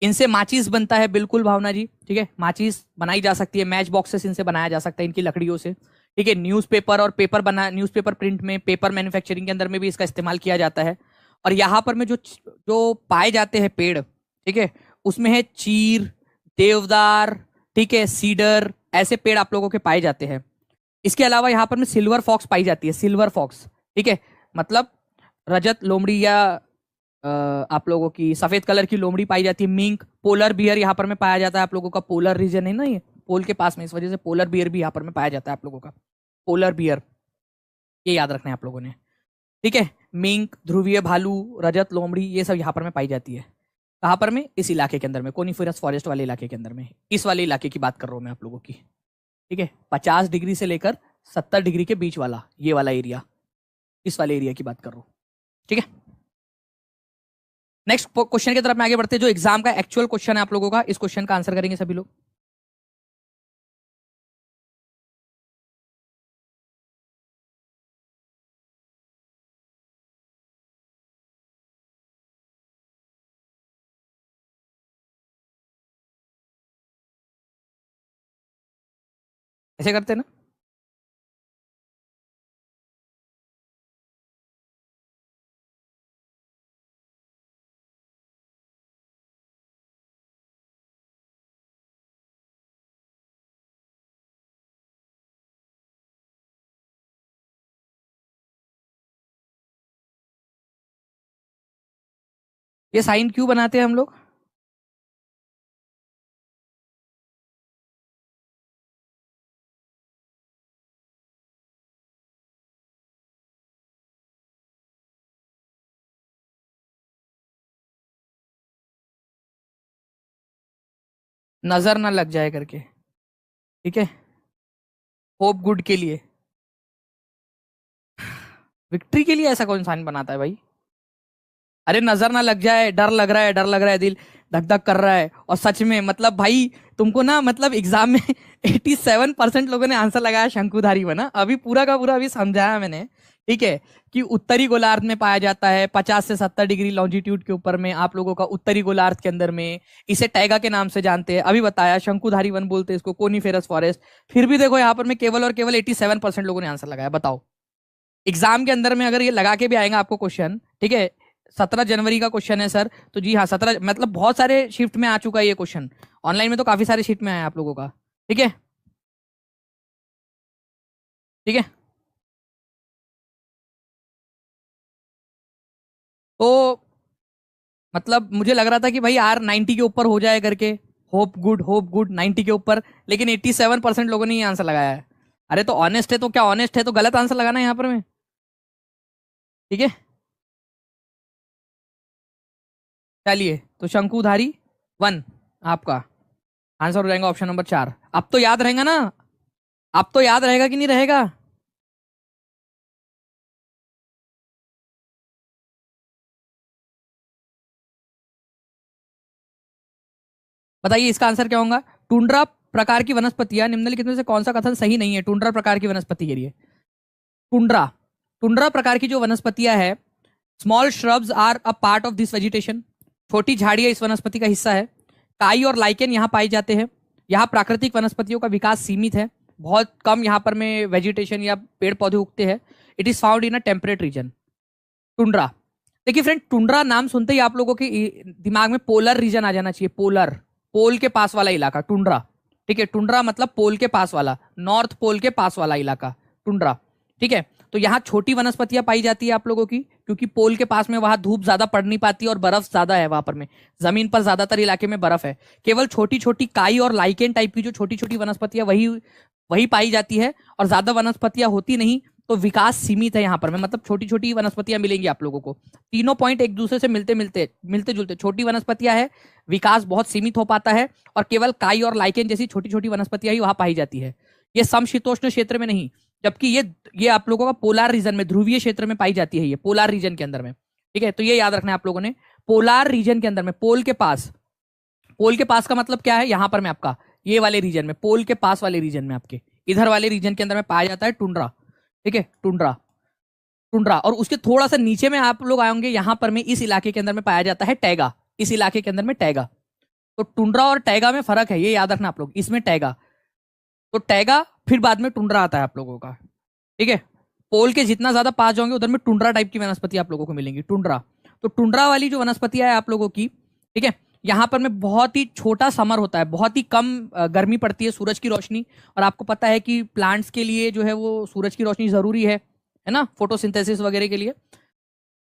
इनसे माचिस बनता है, बिल्कुल भावना जी, ठीक है, माचिस बनाई जा सकती है, मैच बॉक्सेस इनसे बनाया जा सकता है, इनकी लकड़ियों से, ठीक है। न्यूज़पेपर और पेपर बना, न्यूज़पेपर प्रिंट में, पेपर मैन्युफैक्चरिंग के अंदर में भी इसका इस्तेमाल किया जाता है। और यहाँ पर में जो जो पाए जाते हैं पेड़, ठीक है, उसमें है चीर, देवदार, ठीक है, सीडर, ऐसे पेड़ आप लोगों के पाए जाते हैं। इसके अलावा यहाँ पर में सिल्वर फॉक्स पाई जाती है, सिल्वर फॉक्स, ठीक है, मतलब रजत लोमड़ी, या आप लोगों की सफेद कलर की लोमड़ी पाई जाती है। मिंक, पोलर बियर यहाँ पर में पाया जाता है आप लोगों का, पोलर रीजन है ना ये, पोल के पास में, इस वजह से पोलर बियर भी यहाँ पर में पाया जाता है आप लोगों का, पोलर बियर, ये याद रखना है आप लोगों ने, ठीक है। मिंक, ध्रुवीय भालू, रजत लोमड़ी, ये सब यहाँ पर में पाई जाती है। कहाँ पर में? इस इलाके के अंदर में, कोनिफेरस फॉरेस्ट वाले इलाके के अंदर में, इस वाले इलाके की बात कर रहा हूँ मैं आप लोगों की, ठीक है, 50 डिग्री से लेकर 70 डिग्री के बीच वाला, ये वाला एरिया, इस वाले एरिया की बात कर रहा हूँ, ठीक है। नेक्स्ट क्वेश्चन की तरफ में आगे बढ़ते हैं, जो एग्जाम का एक्चुअल क्वेश्चन है आप लोगों का, इस क्वेश्चन का आंसर करेंगे सभी लोग। ऐसे करते हैं ना? ये साइन क्यों बनाते हैं हम लोग? नजर ना लग जाए करके, ठीक है, होप गुड के लिए, विक्ट्री के लिए ऐसा कौन इंसान बनाता है भाई? अरे नजर ना लग जाए, डर लग रहा है, डर लग रहा है, दिल धक धक कर रहा है, और सच में मतलब भाई तुमको ना मतलब एग्जाम में 87% लोगों ने आंसर लगाया शंकुधारी बना। अभी पूरा का पूरा अभी समझाया मैंने, ठीक है, कि उत्तरी गोलार्ध में पाया जाता है 50 से 70 डिग्री लॉन्जिट्यूड के ऊपर में, आप लोगों का उत्तरी गोलार्ध के अंदर में। इसे टैगा के नाम से जानते हैं, अभी बताया, शंकुधारी वन बोलते हैं इसको, कोनीफेरस फॉरेस्ट। फिर भी देखो यहाँ पर मैं केवल और केवल 87% लोगों ने आंसर लगाया। बताओ, एग्जाम के अंदर में अगर ये लगा के भी आएगा आपको क्वेश्चन, ठीक है, 17 जनवरी का क्वेश्चन है सर, तो जी हाँ 17 मतलब बहुत सारे शिफ्ट में आ चुका है ये क्वेश्चन, ऑनलाइन में तो काफी सारे शिफ्ट में आया आप लोगों का, ठीक है, ठीक है। तो मतलब मुझे लग रहा था कि भाई आर 90 के ऊपर हो जाए करके, होप गुड, होप गुड 90 के ऊपर, लेकिन 87% लोगों ने ये आंसर लगाया है। अरे तो ऑनेस्ट है तो क्या, ऑनेस्ट है तो गलत आंसर लगाना है यहाँ पर मैं, ठीक है। चलिए, तो शंकुधारी वन आपका आंसर हो जाएगा ऑप्शन नंबर 4। अब तो याद रहेगा ना, अब तो याद रहेगा कि नहीं रहेगा? बताइए इसका आंसर क्या होगा। टुंड्रा प्रकार की वनस्पतियां निम्नलिखित में से कौन सा कथन सही नहीं है टुंड्रा प्रकार की वनस्पति के लिए? टुंड्रा, टुंड्रा प्रकार की जो वनस्पतियां है, small shrubs are a part of this vegetation, छोटी झाड़ियां इस वनस्पति का हिस्सा है। काई और लाइकेन यहाँ पाए जाते हैं। यहाँ प्राकृतिक वनस्पतियों का विकास सीमित है, बहुत कम यहाँ पर में वेजिटेशन या पेड़ पौधे उगते हैं। It is found in a temperate region. Tundra, देखिए फ्रेंड, टुंड्रा नाम सुनते ही आप लोगों के दिमाग में पोलर रीजन आ जाना चाहिए, पोलर, पोल के पास वाला इलाका टुंड्रा, ठीक है। टुंड्रा मतलब पोल के पास वाला, नॉर्थ पोल के पास वाला इलाका टुंड्रा, ठीक है। तो यहाँ छोटी वनस्पतियां पाई जाती है आप लोगों की, क्योंकि पोल के पास में वहां धूप ज्यादा पड़ नहीं पाती और बर्फ ज्यादा है वहां पर में, जमीन पर ज्यादातर इलाके में बर्फ है। केवल छोटी छोटी काई और लाइकेन टाइप की जो छोटी छोटी वनस्पतियां वही वही पाई जाती है, और ज्यादा वनस्पतियां होती नहीं, तो विकास सीमित है यहाँ पर में, मतलब छोटी छोटी वनस्पतियां मिलेंगी आप लोगों को। तीनों पॉइंट एक दूसरे से मिलते मिलते मिलते जुलते, छोटी वनस्पतियां है, विकास बहुत सीमित हो पाता है, और केवल काई और लाइकेन जैसी छोटी छोटी वनस्पतियां ही वहां पाई जाती है। ये समशीतोष्ण क्षेत्र में नहीं, जबकि ये आप लोगों का पोलार रीजन में, ध्रुवीय क्षेत्र में पाई जाती है, ये पोलार रीजन के अंदर में, ठीक है। तो ये याद रखना है आप लोगों ने, पोलार रीजन के अंदर में, पोल के पास। पोल के पास का मतलब क्या है, यहां पर में आपका ये वाले रीजन में, पोल के पास वाले रीजन में, आपके इधर वाले रीजन के अंदर में पाया जाता है टुंड्रा, ठीक है, टुंड्रा। टुंड्रा, और उसके थोड़ा सा नीचे में आप लोग आएंगे, यहां पर में इस इलाके के अंदर में पाया जाता है टैगा, इस इलाके के अंदर में टैगा। तो टुंड्रा और टैगा में फर्क है, ये याद रखना आप लोग, इसमें टैगा, तो टैगा फिर बाद में टुंड्रा आता है आप लोगों का, ठीक है। पोल के जितना ज्यादा पास जाओगे उधर में टुंड्रा टाइप की वनस्पति आप लोगों को मिलेंगी, टुंड्रा। तो टुंड्रा वाली जो वनस्पतियां है आप लोगों की, ठीक है, यहाँ पर में बहुत ही छोटा समर होता है, बहुत ही कम गर्मी पड़ती है, सूरज की रोशनी, और आपको पता है कि प्लांट्स के लिए जो है वो सूरज की रोशनी जरूरी है ना, फोटोसिंथेसिस वगैरह के लिए।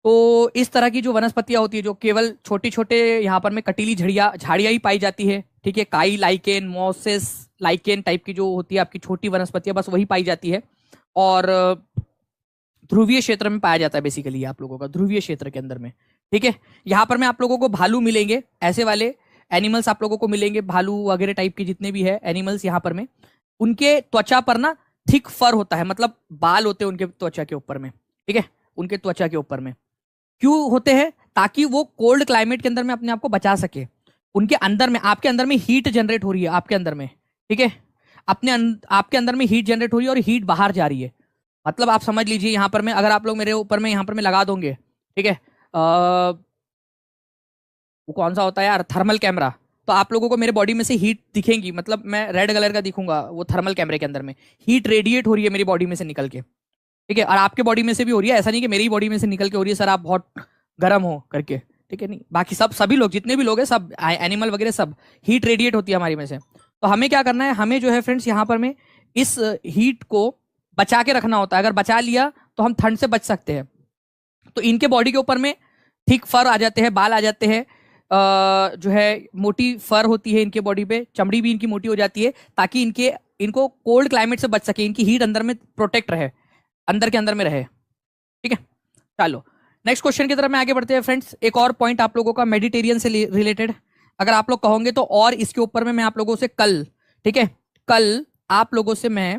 तो इस तरह की जो वनस्पतियां होती है, जो केवल छोटे छोटे यहाँ पर में कटीली झाड़ियां ही पाई जाती है, ठीक है, काई लाइकेन, मॉसेस लाइकेन टाइप की जो होती है आपकी छोटी वनस्पतियां, बस वही पाई जाती है। और ध्रुवीय क्षेत्र में पाया जाता है बेसिकली आप लोगों का, ध्रुवीय क्षेत्र के अंदर में, ठीक है। यहाँ पर में आप लोगों को भालू मिलेंगे, ऐसे वाले एनिमल्स आप लोगों को मिलेंगे, भालू वगैरह टाइप के जितने भी है एनिमल्स यहाँ पर में, उनके त्वचा पर ना थिक फर होता है, मतलब बाल होते हैं उनके त्वचा के ऊपर में, ठीक है, उनके त्वचा के ऊपर में। क्यों होते हैं? ताकि वो कोल्ड क्लाइमेट के अंदर में अपने आप को बचा सके। उनके अंदर में, आपके अंदर में हीट जनरेट हो रही है आपके अंदर में, ठीक है, आपके अंदर में हीट जनरेट हो रही है और हीट बाहर जा रही है। मतलब आप समझ लीजिए यहाँ पर में, अगर आप लोग मेरे ऊपर में यहाँ पर में लगा दोगे, ठीक है, वो कौन सा होता है यार, थर्मल कैमरा, तो आप लोगों को मेरे बॉडी में से हीट दिखेंगी, मतलब मैं रेड कलर का दिखूंगा वो थर्मल कैमरे के अंदर में, हीट रेडिएट हो रही है मेरी बॉडी में से निकल के, ठीक है, और आपके बॉडी में से भी हो रही है, ऐसा नहीं कि मेरी बॉडी में से निकल के हो रही है सर आप बहुत गर्म हो करके, ठीक है, नहीं, बाकी सब सभी लोग जितने भी लोग हैं, सब एनिमल वगैरह सब हीट रेडिएट होती है हमारी में से। तो हमें क्या करना है, हमें जो है फ्रेंड्स यहाँ पर में इस हीट को बचा के रखना होता है, अगर बचा लिया तो हम ठंड से बच सकते हैं। तो इनके बॉडी के ऊपर में थिक फर आ जाते हैं, बाल आ जाते हैं, जो है मोटी फर होती है इनके बॉडी पे, चमड़ी भी इनकी मोटी हो जाती है, ताकि इनको कोल्ड क्लाइमेट से बच सके, इनकी हीट अंदर में प्रोटेक्ट रहे, अंदर के अंदर में रहे, ठीक है। चलो नेक्स्ट क्वेश्चन की तरफ में आगे बढ़ते हैं फ्रेंड्स। एक और पॉइंट आप लोगों का मेडिटेरियन से रिलेटेड, अगर आप लोग कहोगे तो और इसके ऊपर में मैं आप लोगों से कल, ठीक है, कल आप लोगों से मैं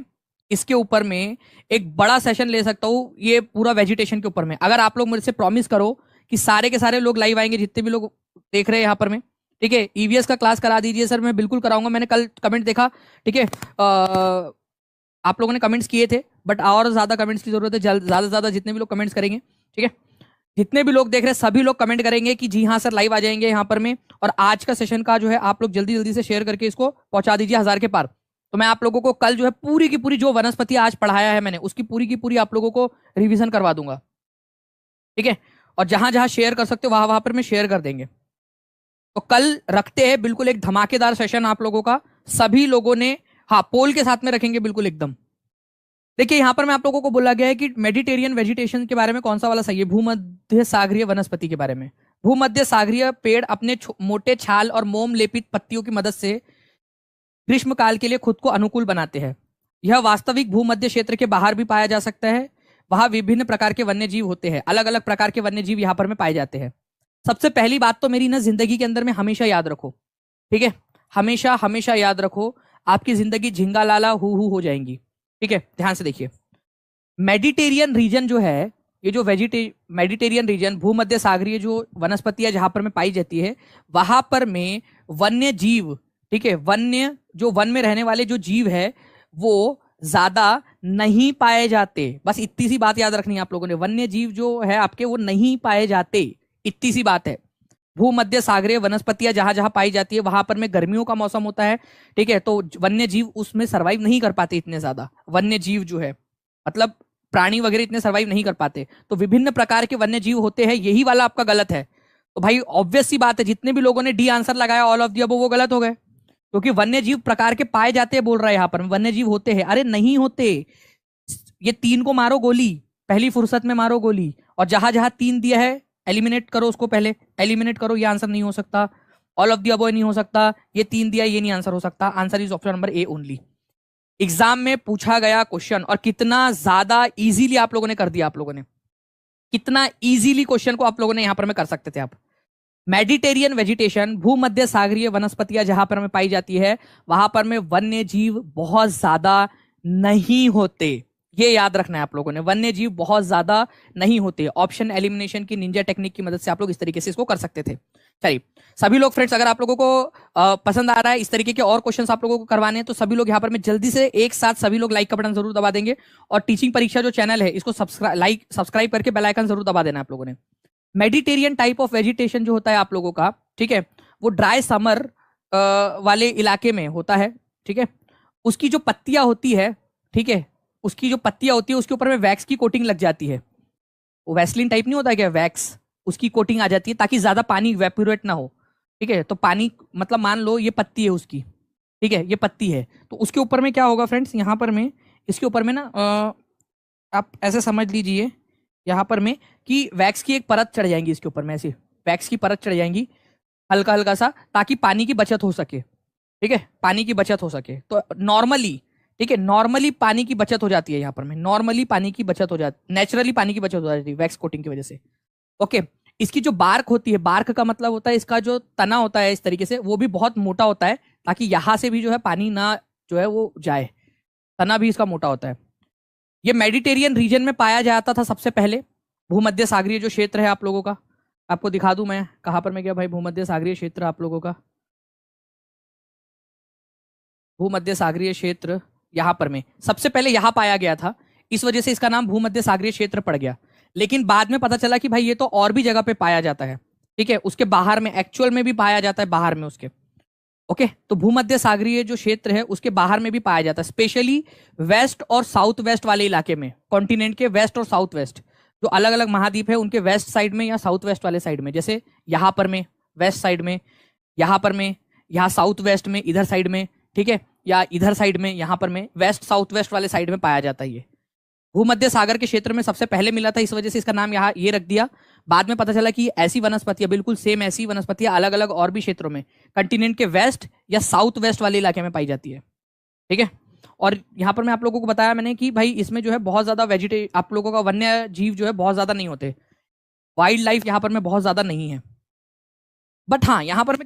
इसके ऊपर में एक बड़ा सेशन ले सकता हूँ, ये पूरा वेजिटेशन के ऊपर में। अगर आप लोग मुझसे प्रॉमिस करो कि सारे के सारे लोग लाइव आएंगे, जितने भी लोग देख रहे हैं यहाँ पर में, ठीक है, ईवीएस का क्लास करा दीजिए सर, मैं बिल्कुल कराऊंगा। मैंने कल कमेंट देखा, ठीक है, आप लोगों ने कमेंट्स किए थे, बट और ज्यादा कमेंट्स की जरूरत है। ज्यादा से ज्यादा जितने भी लोग कमेंट्स करेंगे, ठीक है, जितने भी लोग देख रहे हैं सभी लोग कमेंट करेंगे कि जी हाँ सर लाइव आ जाएंगे यहाँ पर में। और आज का सेशन का जो है आप लोग जल्दी जल्दी से शेयर करके इसको पहुंचा दीजिए 1000 के पार। तो मैं आप लोगों को कल जो है पूरी की पूरी जो वनस्पति आज पढ़ाया है मैंने, उसकी पूरी की पूरी आप लोगों को रिवीजन करवा दूंगा, ठीक है। और जहां जहां शेयर कर सकते हो वहां वहां पर मैं शेयर कर देंगे। तो कल रखते हैं बिल्कुल एक धमाकेदार सेशन आप लोगों का, सभी लोगों ने, हाँ, पोल के साथ में रखेंगे बिल्कुल एकदम। देखिए यहां पर मैं आप लोगों को बोला गया है कि मेडिटेरियन वेजिटेशन के बारे में कौन सा वाला सही है, भूमध्य सागरीय वनस्पति के बारे में। भूमध्य सागरीय पेड़ अपने मोटे छाल और मोम लेपित पत्तियों की मदद से ग्रीष्म काल के लिए खुद को अनुकूल बनाते हैं। यह वास्तविक भूमध्य क्षेत्र के बाहर भी पाया जा सकता है। वहां विभिन्न प्रकार के वन्य जीव होते हैं, अलग अलग प्रकार के वन्य जीव यहाँ पर में पाए जाते हैं। सबसे पहली बात तो मेरी ना जिंदगी के अंदर में हमेशा याद रखो, ठीक है, हमेशा हमेशा याद रखो, आपकी जिंदगी झिंगा लाला हु हो जाएंगी, ठीक है। ध्यान से देखिए, मेडिटेरियन रीजन जो है, ये जो मेडिटेरियन रीजन भूमध्य सागरीय जो वनस्पतियां जहां पर में पाई जाती है, वहां पर में वन्य जीव, ठीक है, वन्य जो वन में रहने वाले जो जीव है वो ज्यादा नहीं पाए जाते। बस इतनी सी बात याद रखनी है आप लोगों ने, वन्य जीव जो है आपके वो नहीं पाए जाते, इतनी सी बात है। भूमध्य सागरीय वनस्पतियां जहां जहां पाई जाती है वहां पर में गर्मियों का मौसम होता है, ठीक है, तो वन्य जीव उसमें सर्वाइव नहीं कर पाते इतने ज्यादा। वन्य जीव जो है मतलब प्राणी वगैरह इतने सर्वाइव नहीं कर पाते, तो विभिन्न प्रकार के वन्य जीव होते हैं, यही वाला आपका गलत है। तो भाई ऑब्वियस सी बात है, जितने भी लोगों ने डी आंसर लगाया ऑल ऑफ दी अबव वो गलत हो गए, क्योंकि वन्य जीव प्रकार के पाए जाते हैं बोल रहा है यहाँ पर, वन्य जीव होते हैं, अरे नहीं होते। ये 3 को मारो गोली, पहली फुर्सत में मारो गोली, और जहां जहां 3 दिया है एलिमिनेट करो उसको, पहले एलिमिनेट करो। ये आंसर नहीं हो सकता, ऑल ऑफ दी अबव नहीं हो सकता, ये 3 दिया ये नहीं आंसर हो सकता, answer is option number A only. Exam में पूछा गया क्वेश्चन, और कितना ज्यादा इजीली आप लोगों ने कर दिया, आप लोगों ने कितना इजीली क्वेश्चन को आप लोगों ने यहां पर में कर सकते थे आप। मेडिटेरियन वेजिटेशन भूमध्य सागरीय वनस्पतियां जहां पर में पाई जाती है वहां पर में वन्य जीव बहुत ज्यादा नहीं होते, ये याद रखना है आप लोगों ने, वन्य जीव बहुत ज्यादा नहीं होते। ऑप्शन एलिमिनेशन की निंजा टेक्निक की मदद से आप लोग इस तरीके से इसको कर सकते थे। चलिए सभी लोग फ्रेंड्स, अगर आप लोगों को पसंद आ रहा है इस तरीके के और क्वेश्चंस आप लोगों को करवाने हैं, तो सभी लोग यहाँ पर में जल्दी से एक साथ सभी लोग लाइक का बटन जरूर दबा देंगे, और टीचिंग परीक्षा जो चैनल है इसको सब्सक्राइब करके बेल आइकन जरूर दबा देना आप लोगों ने। मेडिटेरियन टाइप ऑफ वेजिटेशन जो होता है आप लोगों का, ठीक है, वो ड्राई समर वाले इलाके में होता है, ठीक है। उसकी जो पत्तियां होती है, ठीक है, उसकी जो पत्तियां होती है उसके ऊपर में वैक्स की कोटिंग लग जाती है। वो वैसलिन टाइप नहीं होता क्या, वैक्स, उसकी कोटिंग आ जाती है ताकि ज्यादा पानी वेपोरेट ना हो, ठीक है। तो पानी मतलब मान लो ये पत्ती है उसकी, ठीक है, ये पत्ती है, तो उसके ऊपर में क्या होगा फ्रेंड्स, यहाँ पर में इसके ऊपर में ना आप ऐसे समझ लीजिए यहाँ पर में कि वैक्स की एक परत चढ़ जाएंगी इसके ऊपर में, ऐसी वैक्स की परत चढ़ जाएंगी हल्का हल्का सा, ताकि पानी की बचत हो सके, ठीक है, पानी की बचत हो सके। तो नॉर्मली, ठीक है, नॉर्मली पानी की बचत हो जाती है यहाँ पर में, नॉर्मली पानी की बचत हो जाती, नेचुरली पानी की बचत हो जाती है वैक्स कोटिंग की वजह से। ओके, इसकी जो बार्क होती है, बार्क का मतलब होता है इसका जो तना होता है इस तरीके से, वो भी बहुत मोटा होता है ताकि यहाँ से भी जो है पानी ना जो है वो जाए, तना भी इसका मोटा होता है। ये मेडिटेरियन रीजन में पाया जाता था सबसे पहले, भूमध्य सागरीय जो क्षेत्र है आप लोगों का, आपको दिखा दूं मैं कहां पर में गया भाई भूमध्य सागरीय क्षेत्र आप लोगों का, भूमध्य सागरीय क्षेत्र यहां पर में सबसे पहले यहां पाया गया था, इस वजह से इसका नाम भूमध्य सागरीय क्षेत्र पड़ गया। लेकिन बाद में पता चला कि भाई ये तो और भी जगह पे पाया जाता है, ठीक है, उसके बाहर में एक्चुअल में भी पाया जाता है, बाहर में उसके। ओके, तो भूमध्य सागरीय जो क्षेत्र है उसके बाहर में भी पाया जाता है, स्पेशली वेस्ट और साउथ वेस्ट वाले इलाके में, कॉन्टिनेंट के वेस्ट और साउथ वेस्ट, जो अलग अलग महाद्वीप है उनके वेस्ट साइड में या साउथ वेस्ट वाले साइड में, जैसे यहाँ पर में वेस्ट साइड में, यहाँ पर में, यहाँ साउथ वेस्ट में इधर साइड में, ठीक है, या इधर साइड में यहाँ पर में वेस्ट साउथ वेस्ट वाले साइड में पाया जाता है। ये भूमध्य सागर के क्षेत्र में सबसे पहले मिला था, इस वजह से इसका नाम यहाँ ये रख दिया। बाद में पता चला कि ऐसी वनस्पतियां, बिल्कुल सेम ऐसी वनस्पतियां अलग अलग और भी क्षेत्रों में कंटिनेंट के वेस्ट या साउथ वेस्ट वाले इलाके में पाई जाती है, ठीक है। और यहाँ पर मैं आप लोगों को बताया मैंने कि भाई इसमें जो है बहुत ज्यादा आप लोगों का वन्य जीव जो है बहुत ज्यादा नहीं होते, वाइल्ड लाइफ यहाँ पर में बहुत ज्यादा नहीं है। बट हाँ, यहाँ पर मैं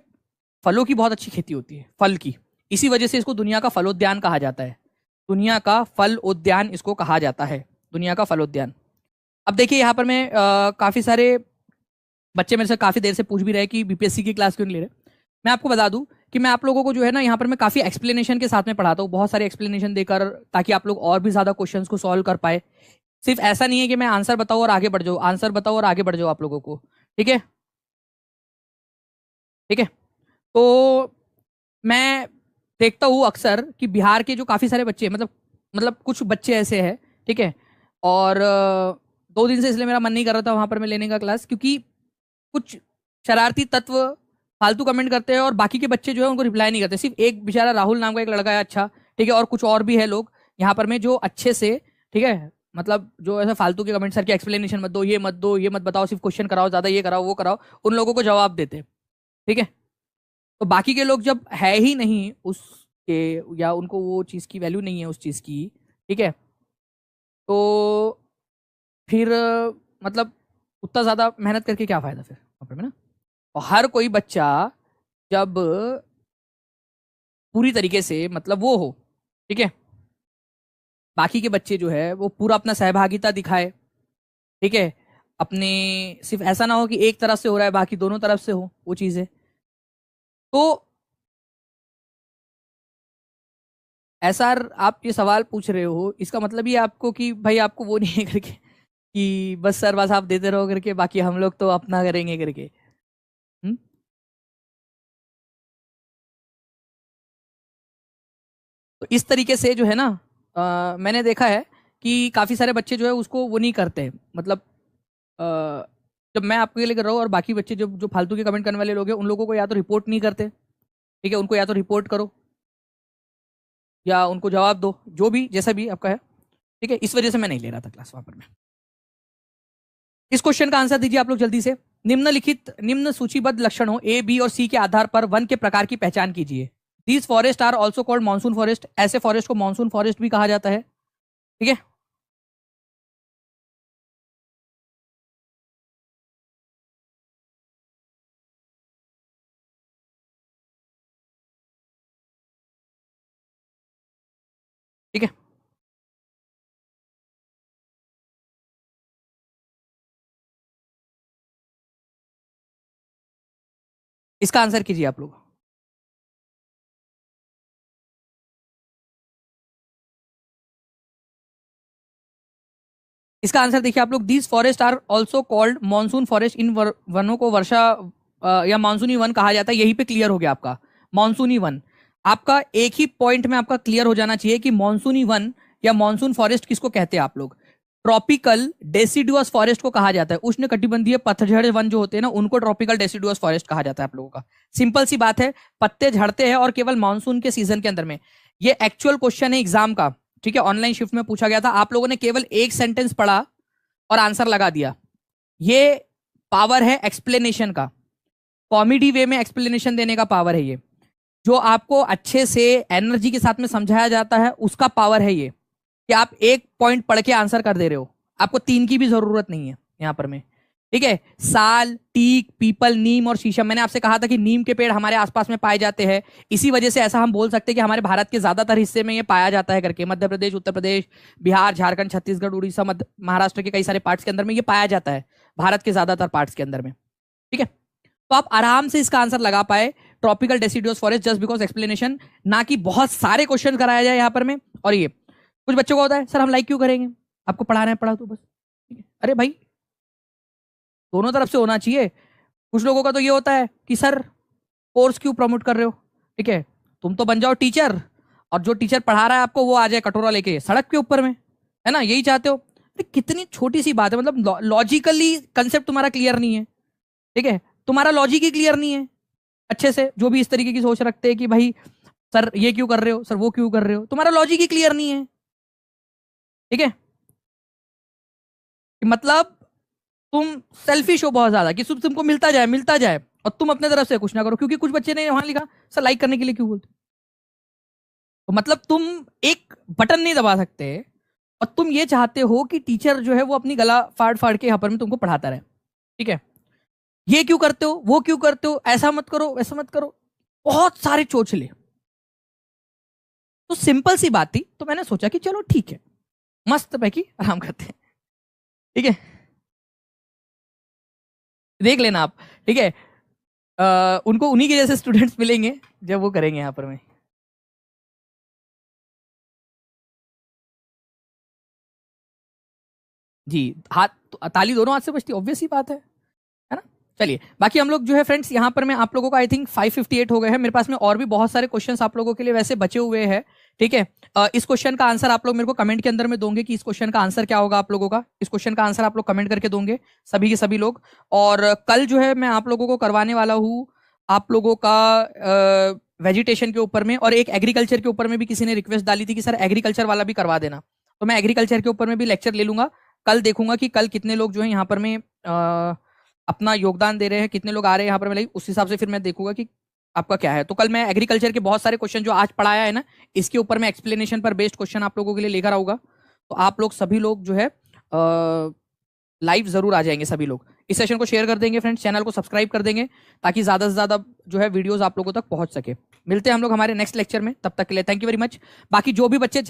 फलों की बहुत अच्छी खेती होती है, फल की। इसी वजह से इसको दुनिया का फलोद्यान कहा जाता है। दुनिया का फल उद्यान इसको कहा जाता है, दुनिया का फलोद्यान। अब देखिए यहाँ पर मैं काफी सारे बच्चे मेरे से काफी देर से पूछ भी रहे कि बीपीएससी की क्लास क्यों नहीं ले रहे। मैं आपको बता दूं कि मैं आप लोगों को जो है ना यहाँ पर मैं काफी एक्सप्लेनेशन के साथ में पढ़ाता हूँ, बहुत सारे एक्सप्लेनेशन देकर, ताकि आप लोग और भी ज्यादा क्वेश्चंस को सॉल्व कर पाए। सिर्फ ऐसा नहीं है कि मैं आंसर बताऊं और आगे बढ़ जाऊं, आंसर बताओ और आगे बढ़ जाओ आप लोगों को। ठीक है, ठीक है। तो मैं देखता हूँ अक्सर कि बिहार के जो काफी सारे बच्चे हैं, मतलब कुछ बच्चे ऐसे हैं, ठीक है। और 2 दिन से इसलिए मेरा मन नहीं कर रहा था वहां पर मैं लेने का क्लास, क्योंकि कुछ शरारती तत्व फालतू कमेंट करते हैं और बाकी के बच्चे जो है उनको रिप्लाई नहीं करते। सिर्फ एक बेचारा राहुल नाम का एक लड़का है, अच्छा ठीक है, और कुछ और भी है लोग यहाँ पर में जो अच्छे से, ठीक है, मतलब जो ऐसा फालतू के कमेंट, सर की एक्सप्लेनेशन मत दो, ये मत दो, ये मत बताओ, सिर्फ क्वेश्चन कराओ, ज्यादा ये कराओ वो कराओ, उन लोगों को जवाब देते हैं। ठीक है, तो बाकी के लोग जब है ही नहीं उसके, या उनको वो चीज़ की वैल्यू नहीं है उस चीज़ की, ठीक है, तो फिर मतलब उतना ज़्यादा मेहनत करके क्या फ़ायदा फिर वहाँ पर में ना। और हर कोई बच्चा जब पूरी तरीके से मतलब वो हो, ठीक है, बाकी के बच्चे जो है वो पूरा अपना सहभागिता दिखाए, ठीक है, अपने, सिर्फ ऐसा ना हो कि एक तरफ से हो रहा है बाकी दोनों तरफ से हो वो चीज़ें। तो ऐसा आप ये सवाल पूछ रहे हो, इसका मतलब ये आपको कि भाई आपको वो नहीं है करके कि बस सर बस आप देते रहो करके, बाकी हम लोग तो अपना करेंगे करके। हम्म? तो इस तरीके से जो है ना, मैंने देखा है कि काफी सारे बच्चे जो है उसको वो नहीं करते, मतलब अ, जब मैं आपके लिए कर रहा हूँ और बाकी बच्चे जो फालतू के कमेंट करने वाले लोग हैं उन लोगों को या तो रिपोर्ट नहीं करते, ठीक है, उनको या तो रिपोर्ट करो या उनको जवाब दो, जो भी जैसा भी आपका है। ठीक है, इस वजह से मैं नहीं ले रहा था क्लास वहां पर मैं। इस क्वेश्चन का आंसर दीजिए आप लोग जल्दी से। निम्नलिखित निम्न सूचीबद्ध लक्षणों ए बी और सी के आधार पर वन के प्रकार की पहचान कीजिए। These forest are also called monsoon forest, ऐसे फॉरेस्ट को मानसून फॉरेस्ट भी कहा जाता है। ठीक है, ठीक है, इसका आंसर कीजिए आप लोग। इसका आंसर देखिए आप लोग, these forest are also called monsoon forest, इन वनों को वर्षा या मानसूनी वन कहा जाता है। यहीं पे क्लियर हो गया आपका मानसूनी वन। आपका एक ही पॉइंट में आपका क्लियर हो जाना चाहिए कि मानसूनी वन या मानसून फॉरेस्ट किसको कहते हैं आप लोग। ट्रॉपिकल डेसिडुअस फॉरेस्ट को कहा जाता है। उष्ण कटिबंधीय पतझड़ वन जो होते हैं ना उनको ट्रॉपिकल डेसिडुअस फॉरेस्ट कहा जाता है आप लोगों का। सिंपल सी बात है, पत्ते झड़ते हैं और केवल मानसून के सीजन के अंदर में। ये एक्चुअल क्वेश्चन है एग्जाम का, ठीक है, ऑनलाइन शिफ्ट में पूछा गया था। आप लोगों ने केवल एक सेंटेंस पढ़ा और आंसर लगा दिया। ये पावर है एक्सप्लेनेशन का, कॉमेडी वे में एक्सप्लेनेशन देने का पावर है ये। जो आपको अच्छे से एनर्जी के साथ में समझाया जाता है उसका पावर है ये, कि आप एक पॉइंट पढ़ के आंसर कर दे रहे हो। आपको 3 की भी जरूरत नहीं है यहां पर में। ठीक है, साल, टीक, पीपल, नीम और शीशम। मैंने आपसे कहा था कि नीम के पेड़ हमारे आसपास में पाए जाते हैं, इसी वजह से ऐसा हम बोल सकते हैं कि हमारे भारत के ज्यादातर हिस्से में ये पाया जाता है करके। मध्य प्रदेश, उत्तर प्रदेश, बिहार, झारखंड, छत्तीसगढ़, उड़ीसा, मध्य महाराष्ट्र के कई सारे पार्ट्स के अंदर में ये पाया जाता है, भारत के ज्यादातर पार्ट्स के अंदर में। ठीक है, तो आप आराम से इसका आंसर लगा पाए, tropical deciduous forest, just because explanation, ना कि बहुत सारे क्वेश्चन कराया जाए यहाँ पर में। और ये कुछ बच्चों को होता है सर हम लाइक क्यों करेंगे, आपको पढ़ाना है पढ़ा दो बस। ठीक है, अरे भाई दोनों तरफ से होना चाहिए। कुछ लोगों का तो ये होता है कि सर कोर्स क्यों प्रमोट कर रहे हो, ठीक है, तुम तो बन जाओ टीचर और जो टीचर पढ़ा रहा है आपको वो आ जाए कटोरा लेके सड़क के ऊपर में, है ना, यही चाहते हो। अरे कितनी छोटी सी बात है, मतलब लॉजिकली कंसेप्ट तुम्हारा क्लियर नहीं है। ठीक है, तुम्हारा लॉजिक ही क्लियर नहीं है अच्छे से। जो भी इस तरीके की सोच रखते हैं कि भाई सर ये क्यों कर रहे हो, सर वो क्यों कर रहे हो, तुम्हारा लॉजिक ही क्लियर नहीं है। ठीक है, मतलब तुम सेल्फिश हो बहुत ज्यादा, कि सिर्फ तुमको मिलता जाए मिलता जाए और तुम अपने तरफ से कुछ ना करो। क्योंकि कुछ बच्चे ने वहां लिखा सर लाइक करने के लिए क्यों बोलते हो? तो मतलब तुम एक बटन नहीं दबा सकते और तुम ये चाहते हो कि टीचर जो है वो अपनी गला फाड़ फाड़ के यहाँ पर में तुमको पढ़ाता रहे। ठीक है, ये क्यों करते हो, वो क्यों करते हो, ऐसा मत करो वैसा मत करो। बहुत सारे चोचले। तो सिंपल सी बात थी, तो मैंने सोचा कि चलो ठीक है, मस्त पैकी आराम करते हैं, ठीक है, देख लेना आप, ठीक है। उनको उन्हीं के जैसे स्टूडेंट्स मिलेंगे जब वो करेंगे यहाँ पर में। जी, हाथ ताली दोनों हाथ से बजती, ऑब्वियस ही बात है ना। चलिए, बाकी हम लोग जो है फ्रेंड्स यहाँ पर मैं आप लोगों का आई थिंक 558 हो गए हैं। मेरे पास में और भी बहुत सारे क्वेश्चंस आप लोगों के लिए वैसे बचे हुए हैं, ठीक है। इस क्वेश्चन का आंसर आप लोग मेरे को कमेंट के अंदर में दोगे कि इस क्वेश्चन का आंसर क्या होगा आप लोगों का। इस क्वेश्चन का आंसर आप लोग कमेंट करके दोगे सभी के सभी लोग। और कल जो है मैं आप लोगों को करवाने वाला हूँ आप लोगों का वेजिटेशन के ऊपर में, और एक एग्रीकल्चर के ऊपर में भी किसी ने रिक्वेस्ट डाली थी कि सर एग्रीकल्चर वाला भी करवा देना, तो मैं एग्रीकल्चर के ऊपर में भी लेक्चर ले लूंगा। कल देखूंगा कि कल कितने लोग जो है यहाँ पर में अपना योगदान दे रहे हैं, कितने लोग आ रहे हैं यहाँ पर, मैं उस हिसाब से फिर मैं देखूंगा कि आपका क्या है। तो कल मैं एग्रीकल्चर के बहुत सारे क्वेश्चन जो आज पढ़ाया है ना, इसके ऊपर मैं एक्सप्लेनेशन पर बेस्ड क्वेश्चन आप लोगों के लिए लेकर आऊंगा। तो आप लोग सभी लोग जो है लाइव जरूर आ जाएंगे सभी लोग। इस सेशन को शेयर कर देंगे फ्रेंड्स, चैनल को सब्सक्राइब कर देंगे ताकि ज्यादा से ज्यादा जो है वीडियोस आप लोगों तक पहुंच सके। मिलते हैं हम लोग हमारे नेक्स्ट लेक्चर में, तब तक के लिए थैंक यू वेरी मच। बाकी जो भी बच्चे